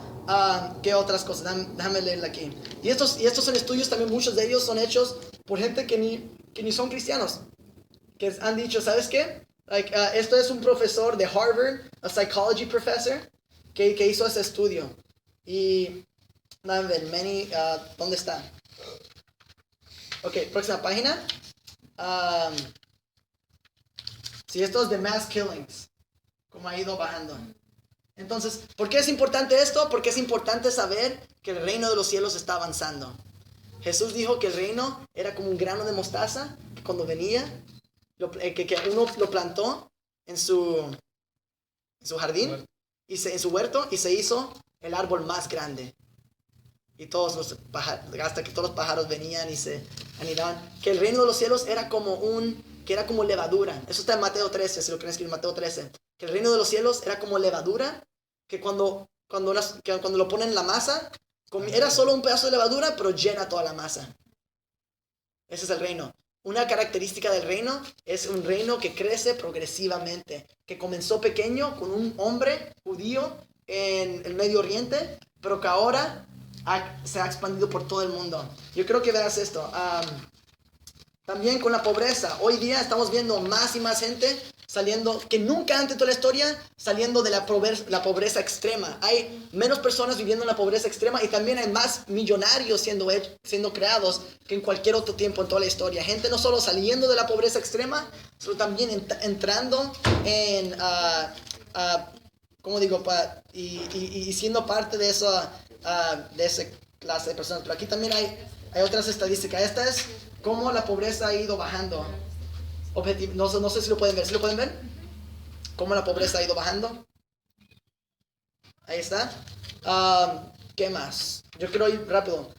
¿qué otras cosas? Déjame leerla aquí. Y estos son estudios también, muchos de ellos son hechos por gente que ni son cristianos, que han dicho, ¿sabes qué? Esto es un profesor de Harvard, a psychology professor, que hizo ese estudio. Y, ¿dónde está? Ok, próxima página. Sí, esto es de mass killings, como ha ido bajando. Entonces, ¿por qué es importante esto? Porque es importante saber que el reino de los cielos está avanzando. Jesús dijo que el reino era como un grano de mostaza, que cuando venía, que uno lo plantó en su jardín, en su huerto, y se hizo el árbol más grande. Y hasta que todos los pájaros venían y se anidaban. Que el reino de los cielos era como levadura. Eso está en Mateo 13, si lo quieren escribir, Mateo 13. Que el reino de los cielos era como levadura, que cuando lo ponen en la masa, era solo un pedazo de levadura, pero llena toda la masa. Ese es el reino. Una característica del reino es un reino que crece progresivamente, que comenzó pequeño con un hombre judío en el Medio Oriente, pero que ahora se ha expandido por todo el mundo. Yo creo que veas esto. También con la pobreza. Hoy día estamos viendo más y más gente saliendo, que nunca antes de toda la historia, saliendo de la pobreza extrema. Hay menos personas viviendo en la pobreza extrema y también hay más millonarios siendo creados que en cualquier otro tiempo en toda la historia. Gente no solo saliendo de la pobreza extrema, sino también entrando en, ¿cómo digo? Y siendo parte de ese clase de personas. Pero aquí también hay otras estadísticas. Esta es cómo la pobreza ha ido bajando. No sé si lo pueden ver. ¿Sí lo pueden ver? Cómo la pobreza ha ido bajando. Ahí está. ¿Qué más? Yo quiero ir rápido.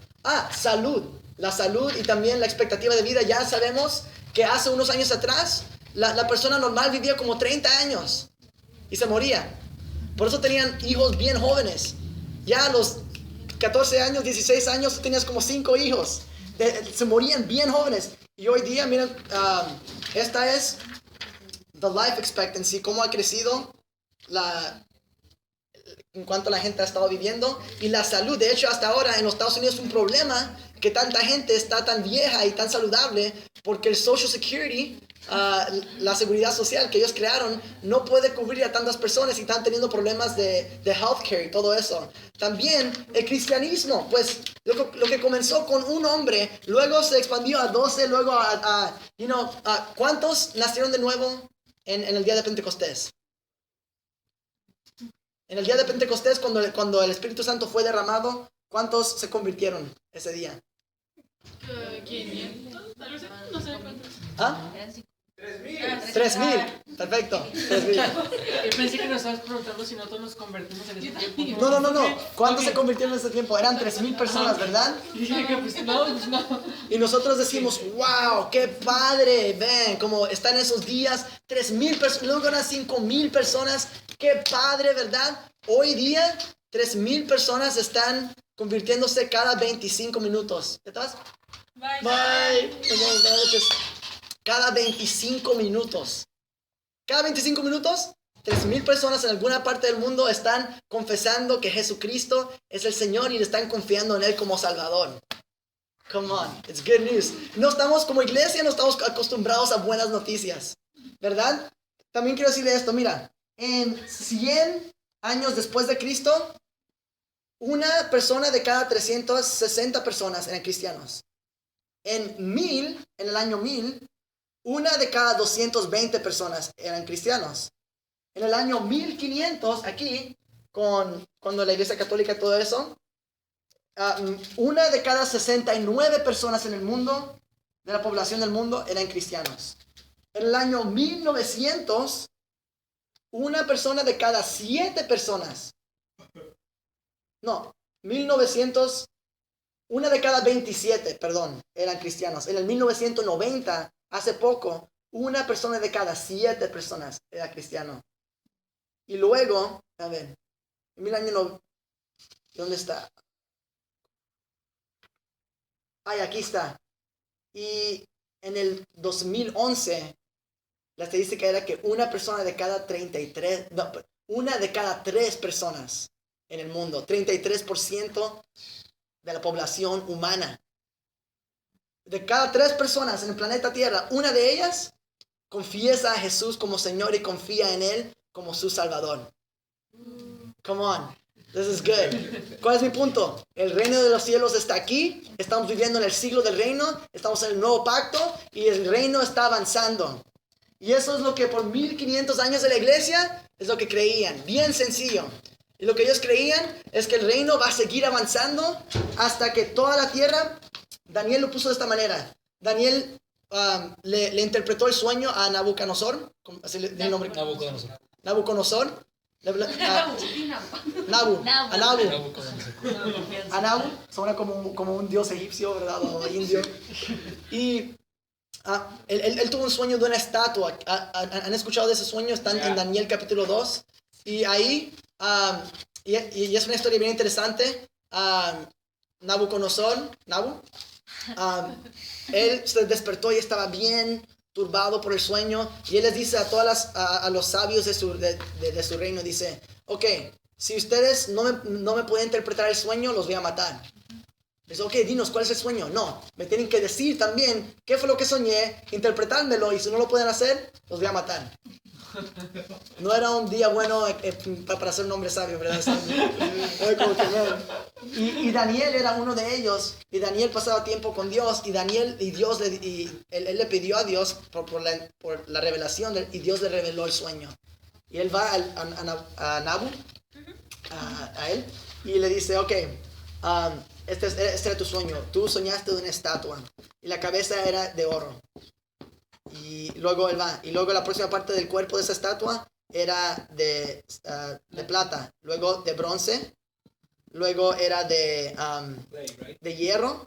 Salud. La salud y también la expectativa de vida. Ya sabemos que hace unos años atrás la persona normal vivía como 30 años y se moría. Por eso tenían hijos bien jóvenes. Ya a los 14 años, 16 años, tú tenías como 5 hijos. Se morían bien jóvenes. Y hoy día, miren, esta es the life expectancy, cómo ha crecido en cuanto la gente ha estado viviendo. Y la salud, de hecho, hasta ahora en los Estados Unidos es un problema que tanta gente está tan vieja y tan saludable porque el Social Security, la seguridad social que ellos crearon, no puede cubrir a tantas personas y están teniendo problemas de healthcare y todo eso. También el cristianismo, pues lo que comenzó con un hombre, luego se expandió a 12, luego ¿cuántos nacieron de nuevo en el día de Pentecostés? En el día de Pentecostés, cuando el Espíritu Santo fue derramado, ¿cuántos se convirtieron ese día? 500, tal vez, no sé cuántos. 3,000. Perfecto. 3,000. Yo pensé que nos estabas preguntando si nosotros nos convertimos en ese tiempo. No. ¿Cuántos se convirtieron en ese tiempo? Eran 3,000 personas, ¿verdad? Y dije que pues no. Y nosotros decimos, wow, qué padre, ven, como están esos días, 3,000 personas, luego eran 5,000 personas, qué padre, ¿verdad? Hoy día, 3,000 personas están convirtiéndose cada 25 minutos. ¿Qué tal? Bye. Buenas noches. Cada 25 minutos. Cada 25 minutos, 3,000 personas en alguna parte del mundo están confesando que Jesucristo es el Señor y le están confiando en Él como Salvador. Come on, it's good news. No estamos, como iglesia, no estamos acostumbrados a buenas noticias, ¿verdad? También quiero decirle esto, mira, en 100 años después de Cristo, una persona de cada 360 personas eran cristianos. En el año 1000, una de cada 220 personas eran cristianos. En el año 1500, aquí, cuando la Iglesia Católica, todo eso, una de cada 69 personas en el mundo, de la población del mundo, eran cristianos. En el año 1900, una persona de cada 7 personas. No, 1900, una de cada 27, eran cristianos. En el 1990, hace poco, una persona de cada 7 personas era cristiano. Y luego, a ver, en 1000 años, ¿dónde está? Aquí está. Y en el 2011, la estadística era que una de cada 3 personas en el mundo, 33% de la población humana. De cada 3 personas en el planeta Tierra, una de ellas confiesa a Jesús como Señor y confía en Él como su Salvador. Come on, this is good. ¿Cuál es mi punto? El reino de los cielos está aquí, estamos viviendo en el siglo del reino, estamos en el nuevo pacto y el reino está avanzando. Y eso es lo que por 1500 años de la iglesia es lo que creían, bien sencillo. Y lo que ellos creían es que el reino va a seguir avanzando hasta que toda la tierra. Daniel lo puso de esta manera. Daniel le interpretó el sueño a Nabucodonosor. Así le el nombre. Nabucodonosor. Nabu. Suena como un dios egipcio, ¿verdad? O indio. Y él tuvo un sueño de una estatua. ¿Han escuchado de ese sueño? Están en Daniel capítulo 2. Y ahí, y es una historia bien interesante. Nabucodonosor, él se despertó y estaba bien turbado por el sueño, y él les dice a los sabios de su reino, dice, ok, si ustedes no me pueden interpretar el sueño, los voy a matar. Dice, ok, dinos, ¿cuál es el sueño? No, me tienen que decir también qué fue lo que soñé, interpretármelo, y si no lo pueden hacer, los voy a matar. No era un día bueno para ser un hombre sabio, ¿verdad? Y Daniel era uno de ellos, y Daniel pasaba tiempo con Dios, y él le pidió a Dios por la revelación, y Dios le reveló el sueño. Y él va a Nabu, a él, y le dice, ok, este era tu sueño. Tú soñaste de una estatua y la cabeza era de oro. Y luego él va. Y luego la próxima parte del cuerpo de esa estatua era de plata. Luego de bronce. Luego era de hierro.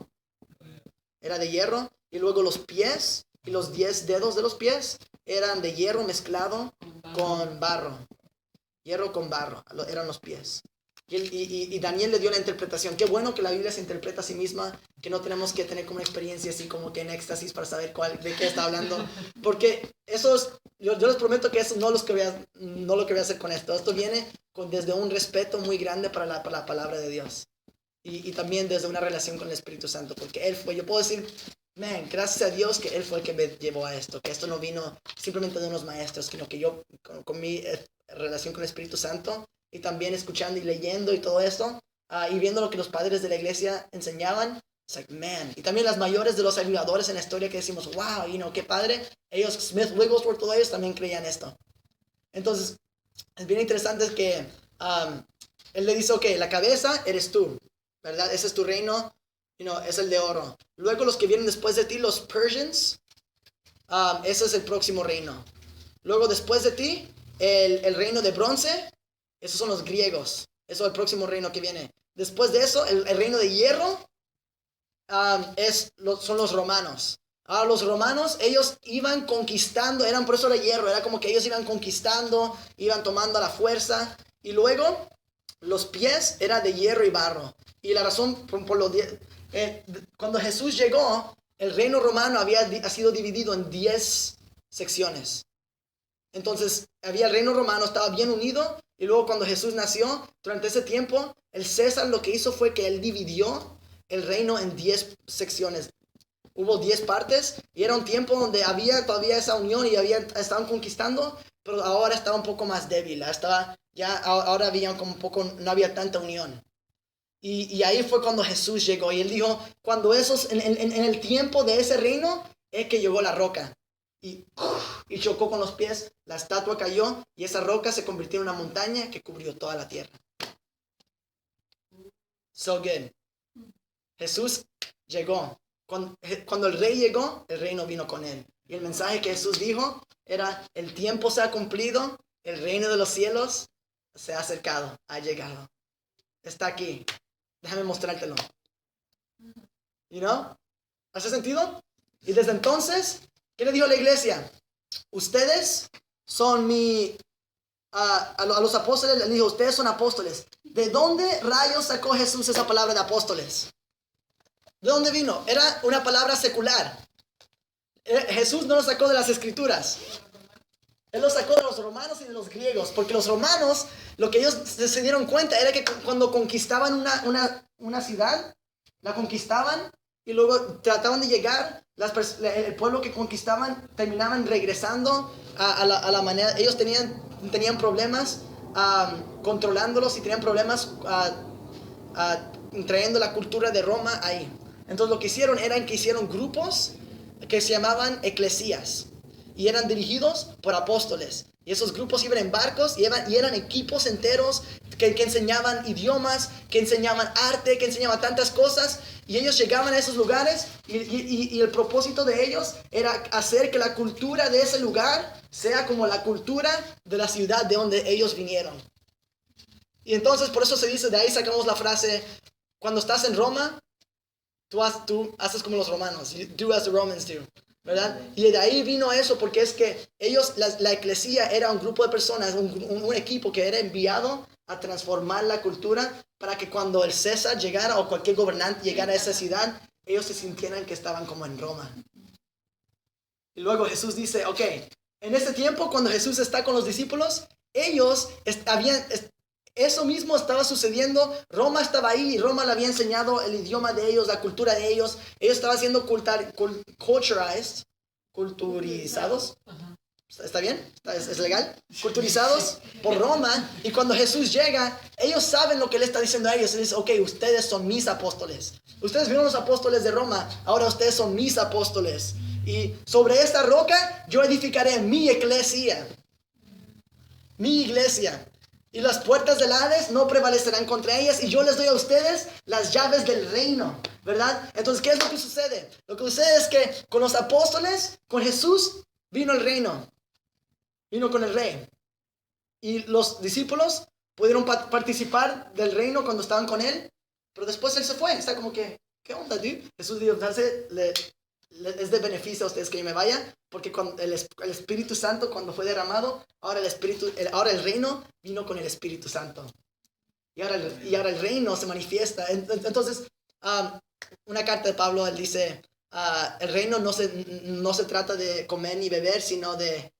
Era de hierro. Y luego los pies y los 10 dedos de los pies eran de hierro mezclado con barro. Hierro con barro. Eran los pies. Y Daniel le dio la interpretación. Qué bueno que la Biblia se interpreta a sí misma, que no tenemos que tener como una experiencia así como que en éxtasis para saber de qué está hablando. Porque eso es, yo les prometo que eso no lo que voy a hacer con esto. Esto viene desde un respeto muy grande para la palabra de Dios. Y también desde una relación con el Espíritu Santo. Porque yo puedo decir, gracias a Dios que Él fue el que me llevó a esto. Que esto no vino simplemente de unos maestros, sino que yo con mi relación con el Espíritu Santo, y también escuchando y leyendo y todo esto, y viendo lo que los padres de la iglesia enseñaban, y también las mayores de los ayudadores en la historia que decimos, wow, qué padre, ellos, Smith, Wigglesworth, todos ellos también creían esto. Entonces, es bien interesante que él le dice, ok, la cabeza eres tú, ¿verdad? Ese es tu reino, es el de oro. Luego los que vienen después de ti, los Persians, ese es el próximo reino. Luego después de ti, el reino de bronce, esos son los griegos. Eso es el próximo reino que viene. Después de eso, el reino de hierro son los romanos. Ahora los romanos, ellos iban conquistando, por eso era hierro, era como que ellos iban conquistando, iban tomando a la fuerza. Y luego, los pies era de hierro y barro. Y la razón cuando Jesús llegó, el reino romano ha sido dividido en 10 secciones. Entonces, el reino romano estaba bien unido. Y luego cuando Jesús nació, durante ese tiempo, el César lo que hizo fue que él dividió el reino en 10 secciones. Hubo 10 partes y era un tiempo donde había todavía esa unión y estaban conquistando, pero ahora estaba un poco más débil. Ahora había como un poco, no había tanta unión. Y ahí fue cuando Jesús llegó y él dijo, cuando en el tiempo de ese reino es que llegó la roca. Y chocó con los pies, la estatua cayó y esa roca se convirtió en una montaña que cubrió toda la tierra. So good. Jesús llegó. Cuando el rey llegó, el reino vino con él. Y el mensaje que Jesús dijo era, el tiempo se ha cumplido, el reino de los cielos se ha acercado, ha llegado. Está aquí. Déjame mostrártelo. ¿Hace sentido? Y desde entonces, ¿qué le dijo la iglesia? Ustedes son a los apóstoles les dijo, ustedes son apóstoles. ¿De dónde rayos sacó Jesús esa palabra de apóstoles? ¿De dónde vino? Era una palabra secular. Jesús no lo sacó de las escrituras. Él lo sacó de los romanos y de los griegos. Porque los romanos, lo que ellos se dieron cuenta era que cuando conquistaban una ciudad, la conquistaban y luego trataban de llegar, el pueblo que conquistaban terminaban regresando a la manera. Ellos tenían problemas controlándolos y tenían problemas trayendo la cultura de Roma ahí. Entonces lo que hicieron era que hicieron grupos que se llamaban eclesías y eran dirigidos por apóstoles. Y esos grupos iban en barcos y eran equipos enteros que enseñaban idiomas, que enseñaban arte, que enseñaban tantas cosas. Y ellos llegaban a esos lugares y el propósito de ellos era hacer que la cultura de ese lugar sea como la cultura de la ciudad de donde ellos vinieron. Y entonces por eso se dice, de ahí sacamos la frase, cuando estás en Roma, tú haces como los romanos, you do as the Romans do, ¿verdad? Y de ahí vino eso, porque es que ellos, la eclesía era un grupo de personas, un equipo que era enviado a transformar la cultura para que cuando el César llegara o cualquier gobernante llegara a esa ciudad, ellos se sintieran que estaban como en Roma. Y luego Jesús dice, ok, en ese tiempo cuando Jesús está con los discípulos, ellos eso mismo estaba sucediendo. Roma estaba ahí y Roma le había enseñado el idioma de ellos, la cultura de ellos. Ellos estaban siendo culturizados. ¿Está bien? ¿Es legal? Culturizados por Roma. Y cuando Jesús llega, ellos saben lo que Él está diciendo a ellos. Él dice, ok, ustedes son mis apóstoles. Ustedes vieron los apóstoles de Roma. Ahora ustedes son mis apóstoles. Y sobre esta roca yo edificaré mi iglesia. Mi iglesia. y las puertas del Hades no prevalecerán contra ellas, y yo les doy a ustedes las llaves del reino, ¿verdad? Entonces, ¿qué es lo que sucede? Lo que sucede es que con los apóstoles, con Jesús, vino el reino, vino con el rey, y los discípulos pudieron participar del reino cuando estaban con él, pero después él se fue. Está como que, ¿qué onda, dude? Jesús dijo, es de beneficio a ustedes que yo me vaya, porque cuando el Espíritu Santo, cuando fue derramado, ahora el reino vino con el Espíritu Santo. Y ahora el reino se manifiesta. Entonces, una carta de Pablo, él dice, el reino no se trata de comer ni beber, sino de,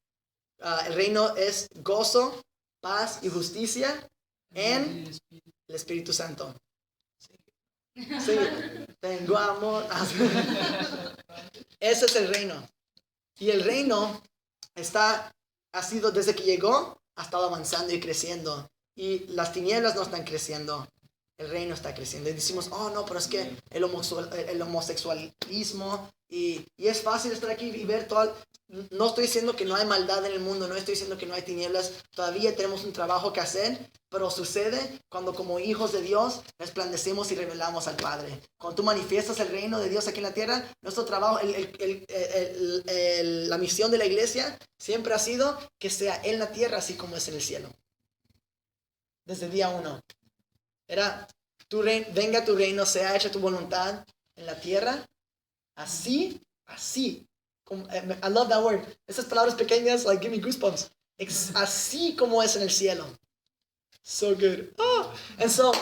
el reino es gozo, paz y justicia en el Espíritu Santo. Sí, tengo amor. Ese es el reino. Y el reino ha sido desde que llegó, ha estado avanzando y creciendo. Y las tinieblas no están creciendo. El reino está creciendo. Y decimos, oh no, pero es que el homosexualismo. Y es fácil estar aquí y ver todo. No estoy diciendo que no hay maldad en el mundo, no estoy diciendo que no hay tinieblas. Todavía tenemos un trabajo que hacer. Pero sucede cuando como hijos de Dios resplandecemos y revelamos al Padre. Cuando tú manifiestas el reino de Dios aquí en la tierra, nuestro trabajo, la misión de la iglesia siempre ha sido que sea en la tierra así como es en el cielo. Desde día 1. Era, venga tu reino, sea hecha tu voluntad en la tierra. Así. I love that word. Esas palabras pequeñas, like, give me goosebumps. Así como es en el cielo. So good. And so,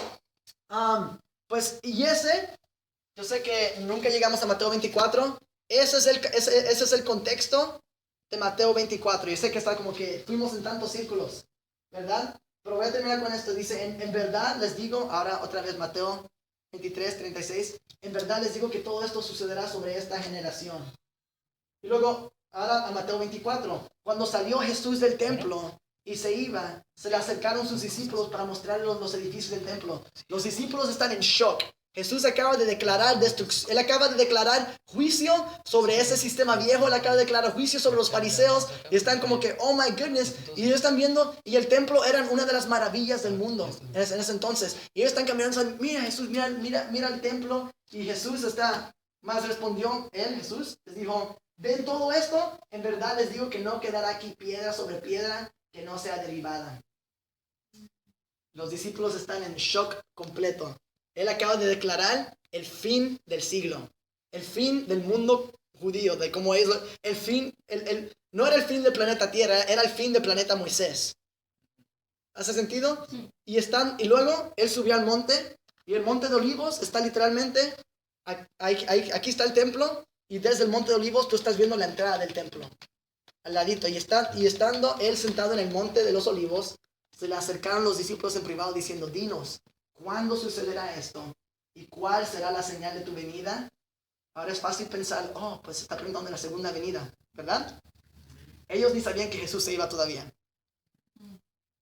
pues, yo sé que nunca llegamos a Mateo 24. Ese es el contexto de Mateo 24. Yo sé que está como que fuimos en tantos círculos, ¿verdad? Pero voy a terminar con esto. Dice, en verdad les digo, ahora otra vez Mateo 23, 36. En verdad les digo que todo esto sucederá sobre esta generación. Y luego, ahora a Mateo 24. Cuando salió Jesús del templo y se iba, se le acercaron sus discípulos para mostrarle los edificios del templo. Los discípulos están en shock. Jesús acaba de declarar destrucción. Él acaba de declarar juicio sobre ese sistema viejo. Él acaba de declarar juicio sobre los fariseos. Y están como que, oh my goodness. Y ellos están viendo, y el templo era una de las maravillas del mundo en ese entonces. Y ellos están caminando, mira Jesús, mira el templo. Y Jesús respondió, Jesús les dijo, ¿ven todo esto? En verdad les digo que no quedará aquí piedra sobre piedra que no sea derribada. Los discípulos están en shock completo. Él acaba de declarar el fin del siglo, el fin del mundo judío, de cómo es el fin, no era el fin del planeta Tierra, era el fin del planeta Moisés. ¿Hace sentido? Sí. Y luego él subió al monte, y el monte de Olivos está literalmente, aquí está el templo, y desde el monte de Olivos tú estás viendo la entrada del templo, al ladito, y estando él sentado en el monte de los Olivos, se le acercaron los discípulos en privado diciendo, dinos, ¿cuándo sucederá esto? ¿Y cuál será la señal de tu venida? Ahora es fácil pensar, pues se está preguntando de la segunda venida, ¿verdad? Ellos ni sabían que Jesús se iba todavía.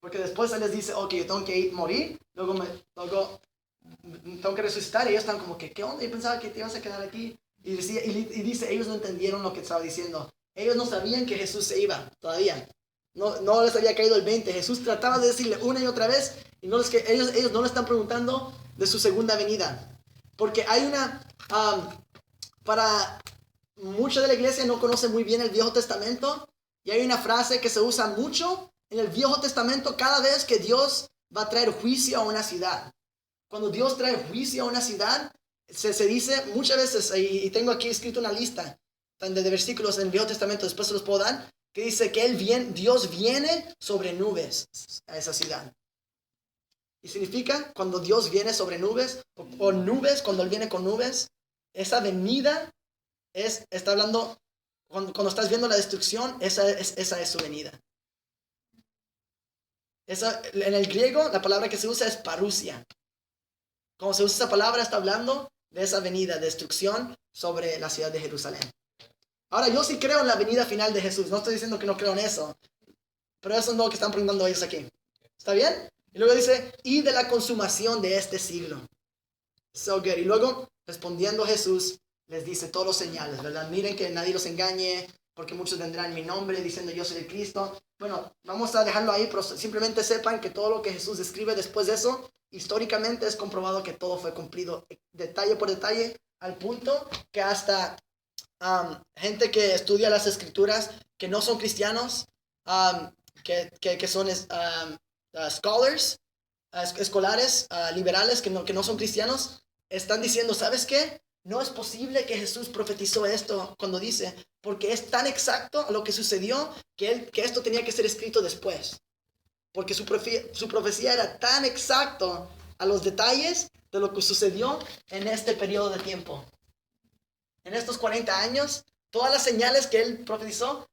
Porque después él les dice, ok, yo tengo que morir, luego tengo que resucitar, y ellos están como que, ¿qué onda? Yo pensaba que te ibas a quedar aquí. Y dice, ellos no entendieron lo que estaba diciendo. Ellos no sabían que Jesús se iba todavía. No les había caído el 20. Jesús trataba de decirle una y otra vez, y ellos no le están preguntando de su segunda venida. Porque hay para mucha de la iglesia no conoce muy bien el Viejo Testamento, y hay una frase que se usa mucho en el Viejo Testamento cada vez que Dios va a traer juicio a una ciudad. Cuando Dios trae juicio a una ciudad, se dice muchas veces, y tengo aquí escrito una lista de versículos en el Viejo Testamento, después se los puedo dar, que dice que Dios viene sobre nubes a esa ciudad. Y significa cuando Dios viene sobre nubes, o nubes, cuando Él viene con nubes, esa venida está hablando, cuando estás viendo la destrucción, esa es su venida. En el griego, la palabra que se usa es parousia. Cuando se usa esa palabra, está hablando de esa venida, de destrucción sobre la ciudad de Jerusalén. Ahora, yo sí creo en la venida final de Jesús. No estoy diciendo que no creo en eso. Pero eso es lo que están preguntando ellos aquí. ¿Está bien? Y luego dice, y de la consumación de este siglo. So good. Y luego, respondiendo Jesús, les dice todos los señales, ¿verdad? Miren que nadie los engañe, porque muchos vendrán en mi nombre diciendo yo soy el Cristo. bueno, vamos a dejarlo ahí, pero simplemente sepan que todo lo que Jesús describe después de eso, históricamente es comprobado que todo fue cumplido detalle por detalle, al punto que hasta gente que estudia las escrituras, que no son cristianos, que son scholars, escolares, liberales, que no son cristianos, están diciendo, ¿sabes qué? No es posible que Jesús profetizó esto cuando dice, porque es tan exacto a lo que sucedió que esto tenía que ser escrito después. Porque su profecía era tan exacto a los detalles de lo que sucedió en este periodo de tiempo. En estos 40 años, todas las señales que él profetizó,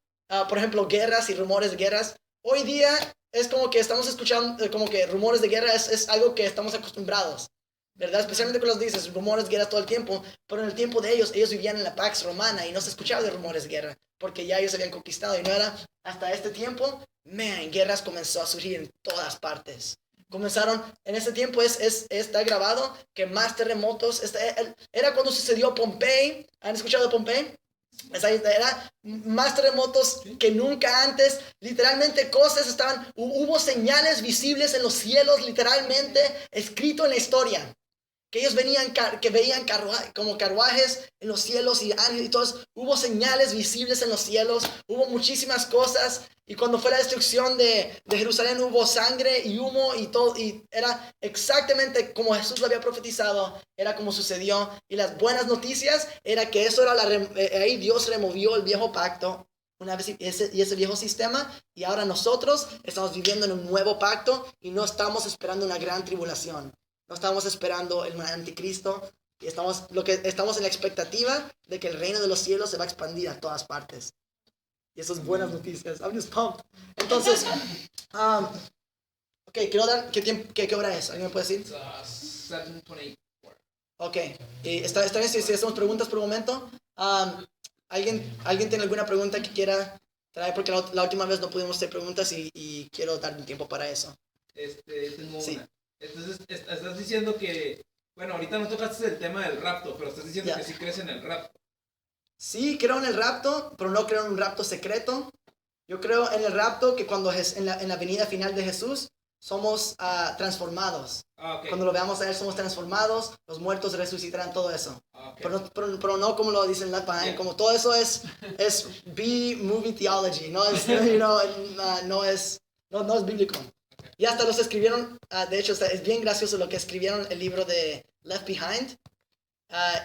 por ejemplo, guerras y rumores de guerras, hoy día es como que estamos escuchando, como que rumores de guerra es algo que estamos acostumbrados, ¿verdad? Especialmente con los dices, rumores de guerra todo el tiempo, pero en el tiempo de ellos vivían en la Pax Romana y no se escuchaba de rumores de guerra, porque ya ellos habían conquistado y no era hasta este tiempo, guerras comenzó a surgir en todas partes. Comenzaron, en ese tiempo está grabado que más terremotos, era cuando sucedió Pompey. ¿Han escuchado de Pompey? Era más terremotos que nunca antes. Literalmente hubo señales visibles en los cielos, literalmente escrito en la historia. Que ellos veían como carruajes en los cielos y ángeles y todos. Hubo señales visibles en los cielos, hubo muchísimas cosas. Y cuando fue la destrucción de Jerusalén hubo sangre y humo y todo. Y era exactamente como Jesús lo había profetizado, era como sucedió. Y las buenas noticias era que eso era ahí Dios removió el viejo pacto una vez y ese viejo sistema. Y ahora nosotros estamos viviendo en un nuevo pacto y no estamos esperando una gran tribulación. No estamos esperando el anticristo y estamos en la expectativa de que el reino de los cielos se va a expandir a todas partes. Y eso es buenas noticias. I'm just pumped. Entonces, ok, quiero dar, ¿qué hora es? ¿Alguien me puede decir? 7:24. Ok, y está bien si hacemos preguntas por un momento. ¿Alguien tiene alguna pregunta que quiera traer? Porque la última vez no pudimos hacer preguntas y quiero dar un tiempo para eso. Tengo Sí. una. Entonces, estás diciendo que, bueno, ahorita no tocaste el tema del rapto, pero estás diciendo que sí crees en el rapto. Sí, creo en el rapto, pero no creo en un rapto secreto. Yo creo en el rapto que cuando en la venida final de Jesús somos transformados. Okay. Cuando lo veamos a Él somos transformados, los muertos resucitarán, todo eso. Okay. Pero no como lo dicen Left Behind, como todo eso es B-movie theology, no es, no es bíblico. Y hasta los escribieron, de hecho es bien gracioso lo que escribieron el libro de Left Behind.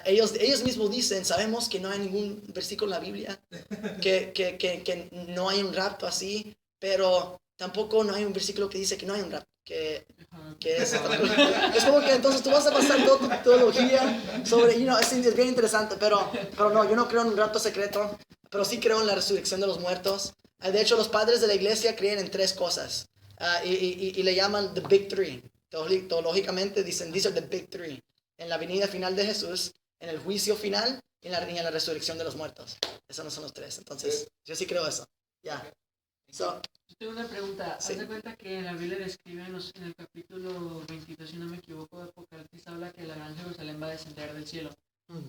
Ellos mismos dicen, sabemos que no hay ningún versículo en la Biblia, que no hay un rapto así, pero tampoco no hay un versículo que dice que no hay un rapto. Es como que entonces tú vas a pasar toda tu teología sobre, es bien interesante, pero no, yo no creo en un rapto secreto, pero sí creo en la resurrección de los muertos. De hecho, los padres de la iglesia creen en 3 cosas. Y le llaman the big three. Teológicamente dicen, these are the big three. En la venida final de Jesús, en el juicio final y en la resurrección de los muertos. Esos no son los 3. Entonces, yo sí creo eso. Ya. Yo tengo una pregunta. Sí. Haz de cuenta que en la Biblia describe en el capítulo 22, si no me equivoco, de Apocalipsis, habla que la gran Jerusalén va a descender del cielo.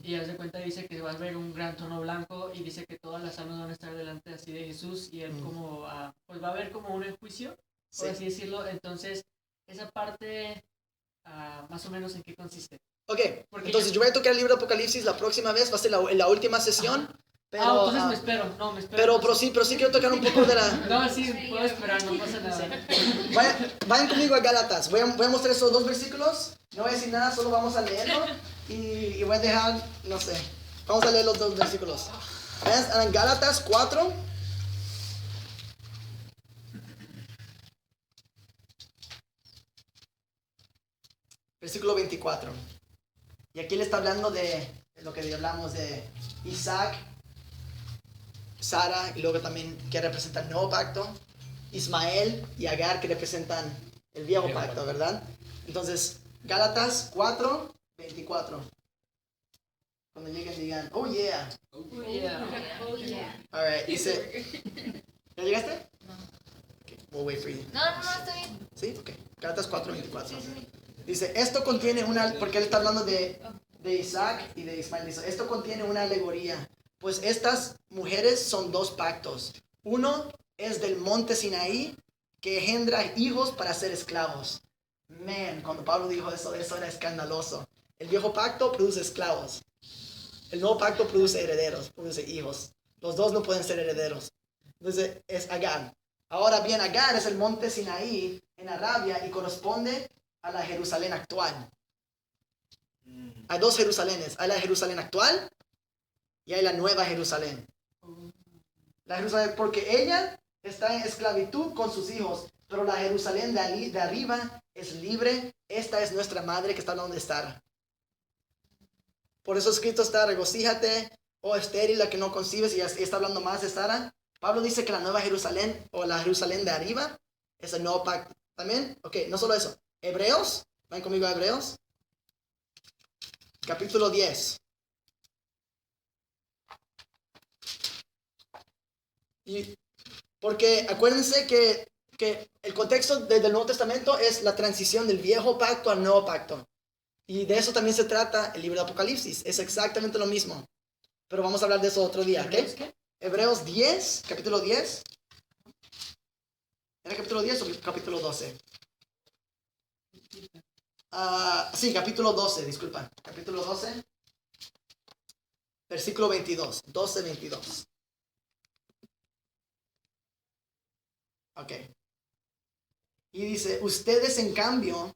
Y haz de cuenta dice que va a haber un gran trono blanco y dice que todas las almas van a estar delante así de Jesús y él como, pues va a haber como un juicio, por así decirlo. Entonces, esa parte, más o menos, ¿en qué consiste? Ok, entonces yo voy a tocar el libro de Apocalipsis la próxima vez, va a ser la última sesión. Pero, entonces me espero. Pero sí quiero tocar un poco de la... No, sí, puedo esperar, no pasa nada. Vayan conmigo a Gálatas. Voy a mostrar esos 2 versículos. No voy a decir nada, solo vamos a leerlo. Y voy a dejar, no sé. Vamos a leer los 2 versículos. En Gálatas 4. Versículo 24. Y aquí le está hablando de lo que hablamos de Isaac, Sara, y luego también que representa el nuevo pacto, Ismael y Agar que representan el viejo pacto, ¿verdad? Entonces, Gálatas 4, 24. Cuando lleguen digan, oh yeah. Oh yeah. Alright, dice, ¿ya llegaste? No. Okay, we'll wait for you. No, está bien. ¿Sí? Ok. Gálatas 4, 24. Sí. Dice, esto contiene porque él está hablando de Isaac y de Ismael. Dice, esto contiene una alegoría, pues estas mujeres son 2 pactos. Uno es del monte Sinaí que engendra hijos para ser esclavos. Man, cuando Pablo dijo eso era escandaloso. El viejo pacto produce esclavos. El nuevo pacto produce herederos, produce hijos. Los dos no pueden ser herederos. Entonces es Agar. Ahora bien, Agar es el monte Sinaí en Arabia y corresponde a la Jerusalén actual. Hay dos Jerusalenes. Hay la Jerusalén actual y hay la nueva Jerusalén. La Jerusalén, porque ella está en esclavitud con sus hijos, pero la Jerusalén de arriba es libre. Esta es nuestra madre que está hablando de Sara. Por eso escrito está: regocíjate, oh estéril, la que no concibes, y está hablando más de Sara. Pablo dice que la nueva Jerusalén, o la Jerusalén de arriba, es el nuevo pacto. ¿También? Ok, no solo eso. Hebreos, ven conmigo a Hebreos. Capítulo 10. Y porque acuérdense que el contexto del Nuevo Testamento es la transición del viejo pacto al nuevo pacto. Y de eso también se trata el libro de Apocalipsis. Es exactamente lo mismo. Pero vamos a hablar de eso otro día, ¿ok? Hebreos 10, capítulo 10. ¿Era capítulo 10 o capítulo 12? Sí, capítulo 12, disculpa. Capítulo 12, versículo 22. 12, 22. Ok. Y dice: ustedes en cambio,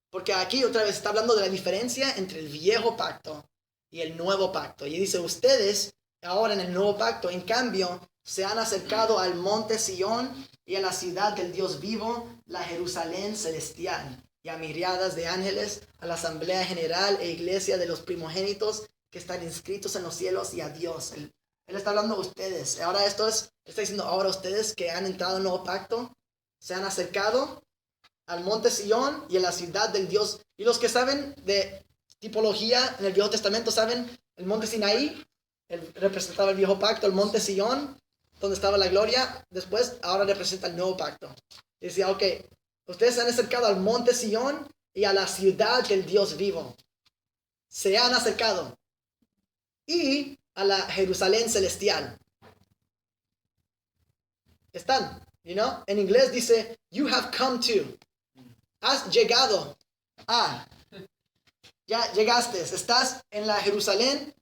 porque aquí otra vez está hablando de la diferencia entre el viejo pacto y el nuevo pacto. Y dice: ustedes ahora en el nuevo pacto, en cambio, se han acercado al monte Sión y a la ciudad del Dios vivo, la Jerusalén celestial, y a miríadas de ángeles, a la asamblea general e iglesia de los primogénitos que están inscritos en los cielos, y a Dios. Él está hablando a ustedes. Ahora está diciendo: ahora ustedes que han entrado en el nuevo pacto, se han acercado al monte Sión y a la ciudad del Dios. Y los que saben de tipología en el Viejo Testamento saben, el monte Sinaí representaba el viejo pacto, el monte Sión, donde estaba la gloria, después ahora representa el nuevo pacto. Y decía: ok, ustedes se han acercado al monte Sión y a la ciudad del Dios vivo. Se han acercado. Y a la Jerusalén celestial. Están, en inglés dice: you have come to. Has llegado a. Ya llegaste, estás en la Jerusalén.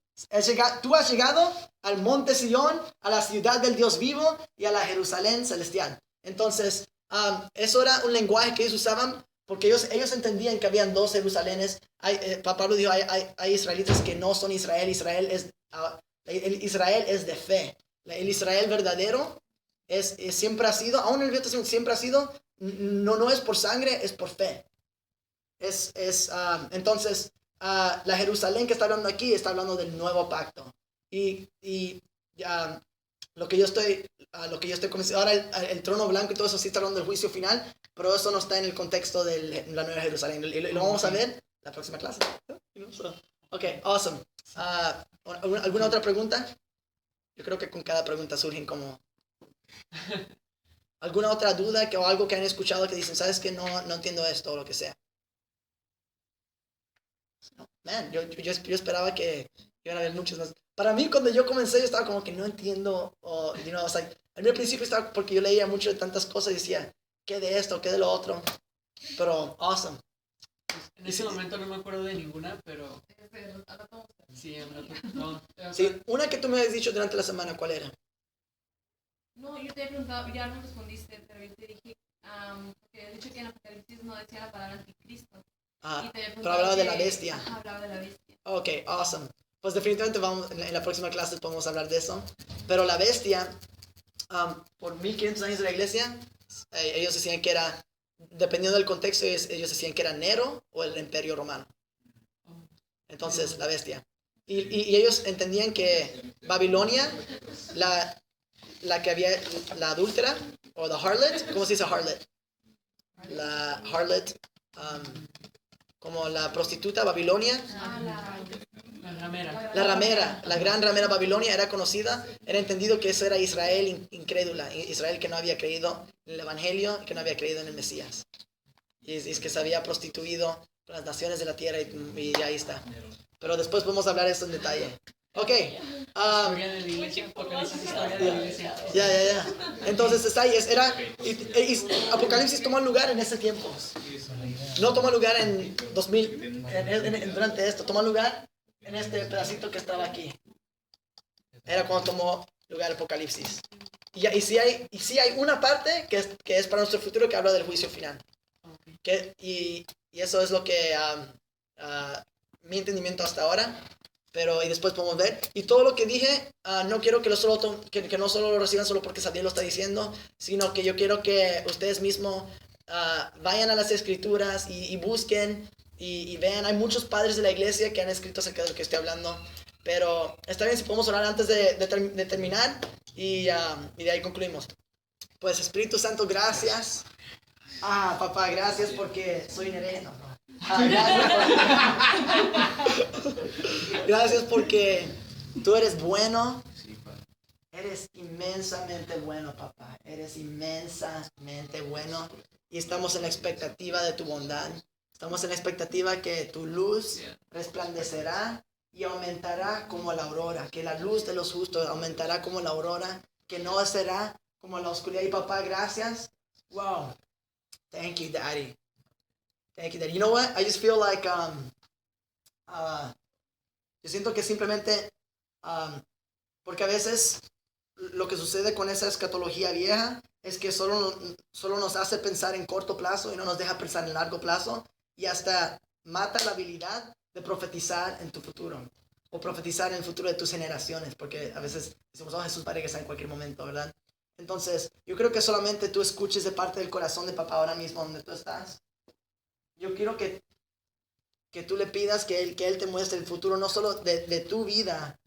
Tú has llegado al monte Sión, a la ciudad del Dios vivo y a la Jerusalén celestial. Entonces, eso era un lenguaje que ellos usaban, porque ellos entendían que habían dos Jerusalenes. Pablo dijo: hay israelitas que no son Israel. Israel es de fe. El Israel verdadero siempre ha sido, aún en el Viejo Testamento siempre ha sido, no es por sangre, es por fe. Entonces, la Jerusalén que está hablando aquí está hablando del nuevo pacto. Y lo que yo estoy convencido ahora, el trono blanco y todo eso sí está hablando del juicio final, pero eso no está en el contexto de la nueva Jerusalén. Y lo vamos a ver la próxima clase. Ok, awesome. ¿Alguna otra pregunta? Yo creo que con cada pregunta surgen como alguna otra duda o algo que han escuchado que dicen: ¿sabes qué? No entiendo esto o lo que sea. Man, yo esperaba que iban a haber muchas más. Para mí, cuando yo comencé, yo estaba como que no entiendo. En el principio estaba, porque yo leía mucho de tantas cosas y decía: ¿qué de esto? ¿Qué de lo otro? Pero, awesome. En ese momento no me acuerdo de ninguna, pero... Sí, Sí, una que tú me habías dicho durante la semana, ¿cuál era? No, yo te he preguntado, ya no respondiste, pero yo te dije, porque habías dicho que en Apocalipsis no decía la palabra anticristo. Pero hablaba de la bestia. Hablaba de la bestia. Ok, awesome. Pues definitivamente en la próxima clase podemos hablar de eso. Pero la bestia, por 1500 años de la iglesia, ellos decían que era, dependiendo del contexto, ellos decían que era Nero o el Imperio Romano. Entonces, la bestia. Y ellos entendían que Babilonia, la que había, la adúltera, o la harlot, ¿cómo se dice harlot? La harlot, como la prostituta Babilonia. La ramera, la gran ramera Babilonia era conocida, era entendido que eso era Israel incrédula, Israel que no había creído en el Evangelio, que no había creído en el Mesías. Y es que se había prostituido con las naciones de la tierra y ahí está. Pero después vamos a hablar de esto en detalle. Ok, Historia de la iglesia, Apocalipsis, historia de la iglesia. Ya. Entonces está ahí. Apocalipsis toma lugar en ese tiempo. No toma lugar en 2000, durante esto. Toma lugar en este pedacito que estaba aquí. Era cuando tomó lugar Apocalipsis. Y sí hay una parte que es para nuestro futuro, que habla del juicio final. Y eso es lo que mi entendimiento hasta ahora. Y después podemos ver. Y todo lo que dije, no quiero que no solo lo reciban solo porque Sadiel lo está diciendo, sino que yo quiero que ustedes mismos vayan a las escrituras y busquen y vean. Hay muchos padres de la iglesia que han escrito acerca de lo que estoy hablando. Pero está bien si podemos orar antes de terminar y de ahí concluimos. Pues Espíritu Santo, gracias. Papá, gracias porque soy nereno. Gracias porque tú eres bueno. Eres inmensamente bueno, papá. Eres inmensamente bueno. Y estamos en la expectativa de tu bondad. Estamos en la expectativa que tu luz resplandecerá y aumentará como la aurora. Que la luz de los justos aumentará como la aurora. Que no será como la oscuridad. Y papá, gracias. Wow. Thank you, Daddy. Thank you, Daddy. You know what? I just feel like, yo siento que simplemente, porque a veces lo que sucede con esa escatología vieja es que solo nos hace pensar en corto plazo y no nos deja pensar en largo plazo y hasta mata la habilidad de profetizar en tu futuro o profetizar en el futuro de tus generaciones, porque a veces decimos, Jesús va a regresar en cualquier momento, ¿verdad? Entonces, yo creo que solamente tú escuches de parte del corazón de papá ahora mismo donde tú estás. Yo quiero que tú le pidas que él te muestre el futuro, no solo de tu vida,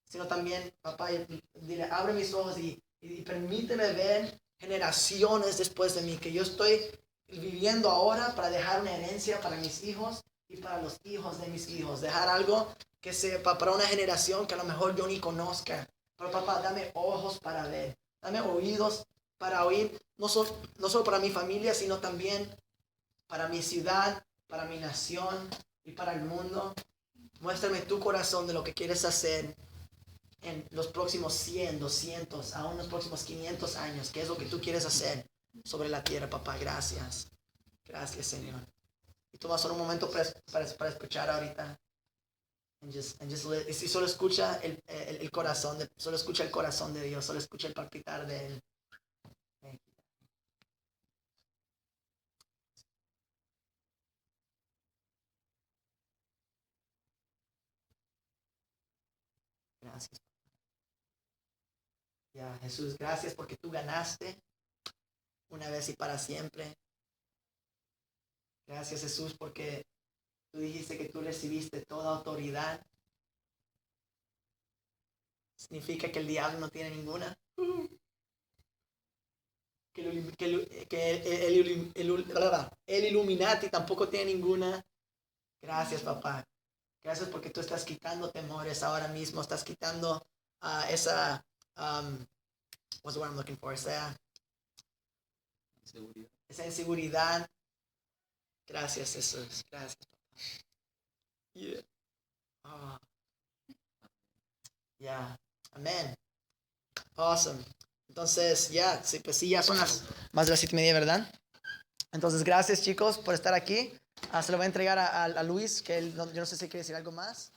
sino también, papá, dile, abre mis ojos y permíteme ver generaciones después de mí, que yo estoy viviendo ahora para dejar una herencia para mis hijos y para los hijos de mis hijos. Dejar algo que sepa para una generación que a lo mejor yo ni conozca. Pero papá, dame ojos para ver, dame oídos para oír, no solo para mi familia, sino también para mi ciudad, para mi nación y para el mundo. Muéstrame tu corazón de lo que quieres hacer en los próximos 100, 200, aún los próximos 500 años. ¿Qué es lo que tú quieres hacer sobre la tierra, papá? Gracias. Gracias, Señor. Y toma solo un momento para escuchar ahorita. Y solo escucha el corazón, solo escucha el corazón de Dios, solo escucha el palpitar de Él. Gracias. Ya, Jesús, gracias porque tú ganaste una vez y para siempre. Gracias, Jesús, porque tú dijiste que tú recibiste toda autoridad. Significa que el diablo no tiene ninguna. Que el Illuminati tampoco tiene ninguna. Gracias, papá. Gracias porque tú estás quitando temores ahora mismo. Estás quitando esa... what's the word I'm looking for? Esa inseguridad. Gracias, Jesús. Gracias, papá. Yeah. Yeah. Amén. Awesome. Entonces, sí, pues sí, ya son más de las 7:30, ¿verdad? Entonces, gracias, chicos, por estar aquí. Se lo voy a entregar a Luis, que yo no sé si quiere decir algo más.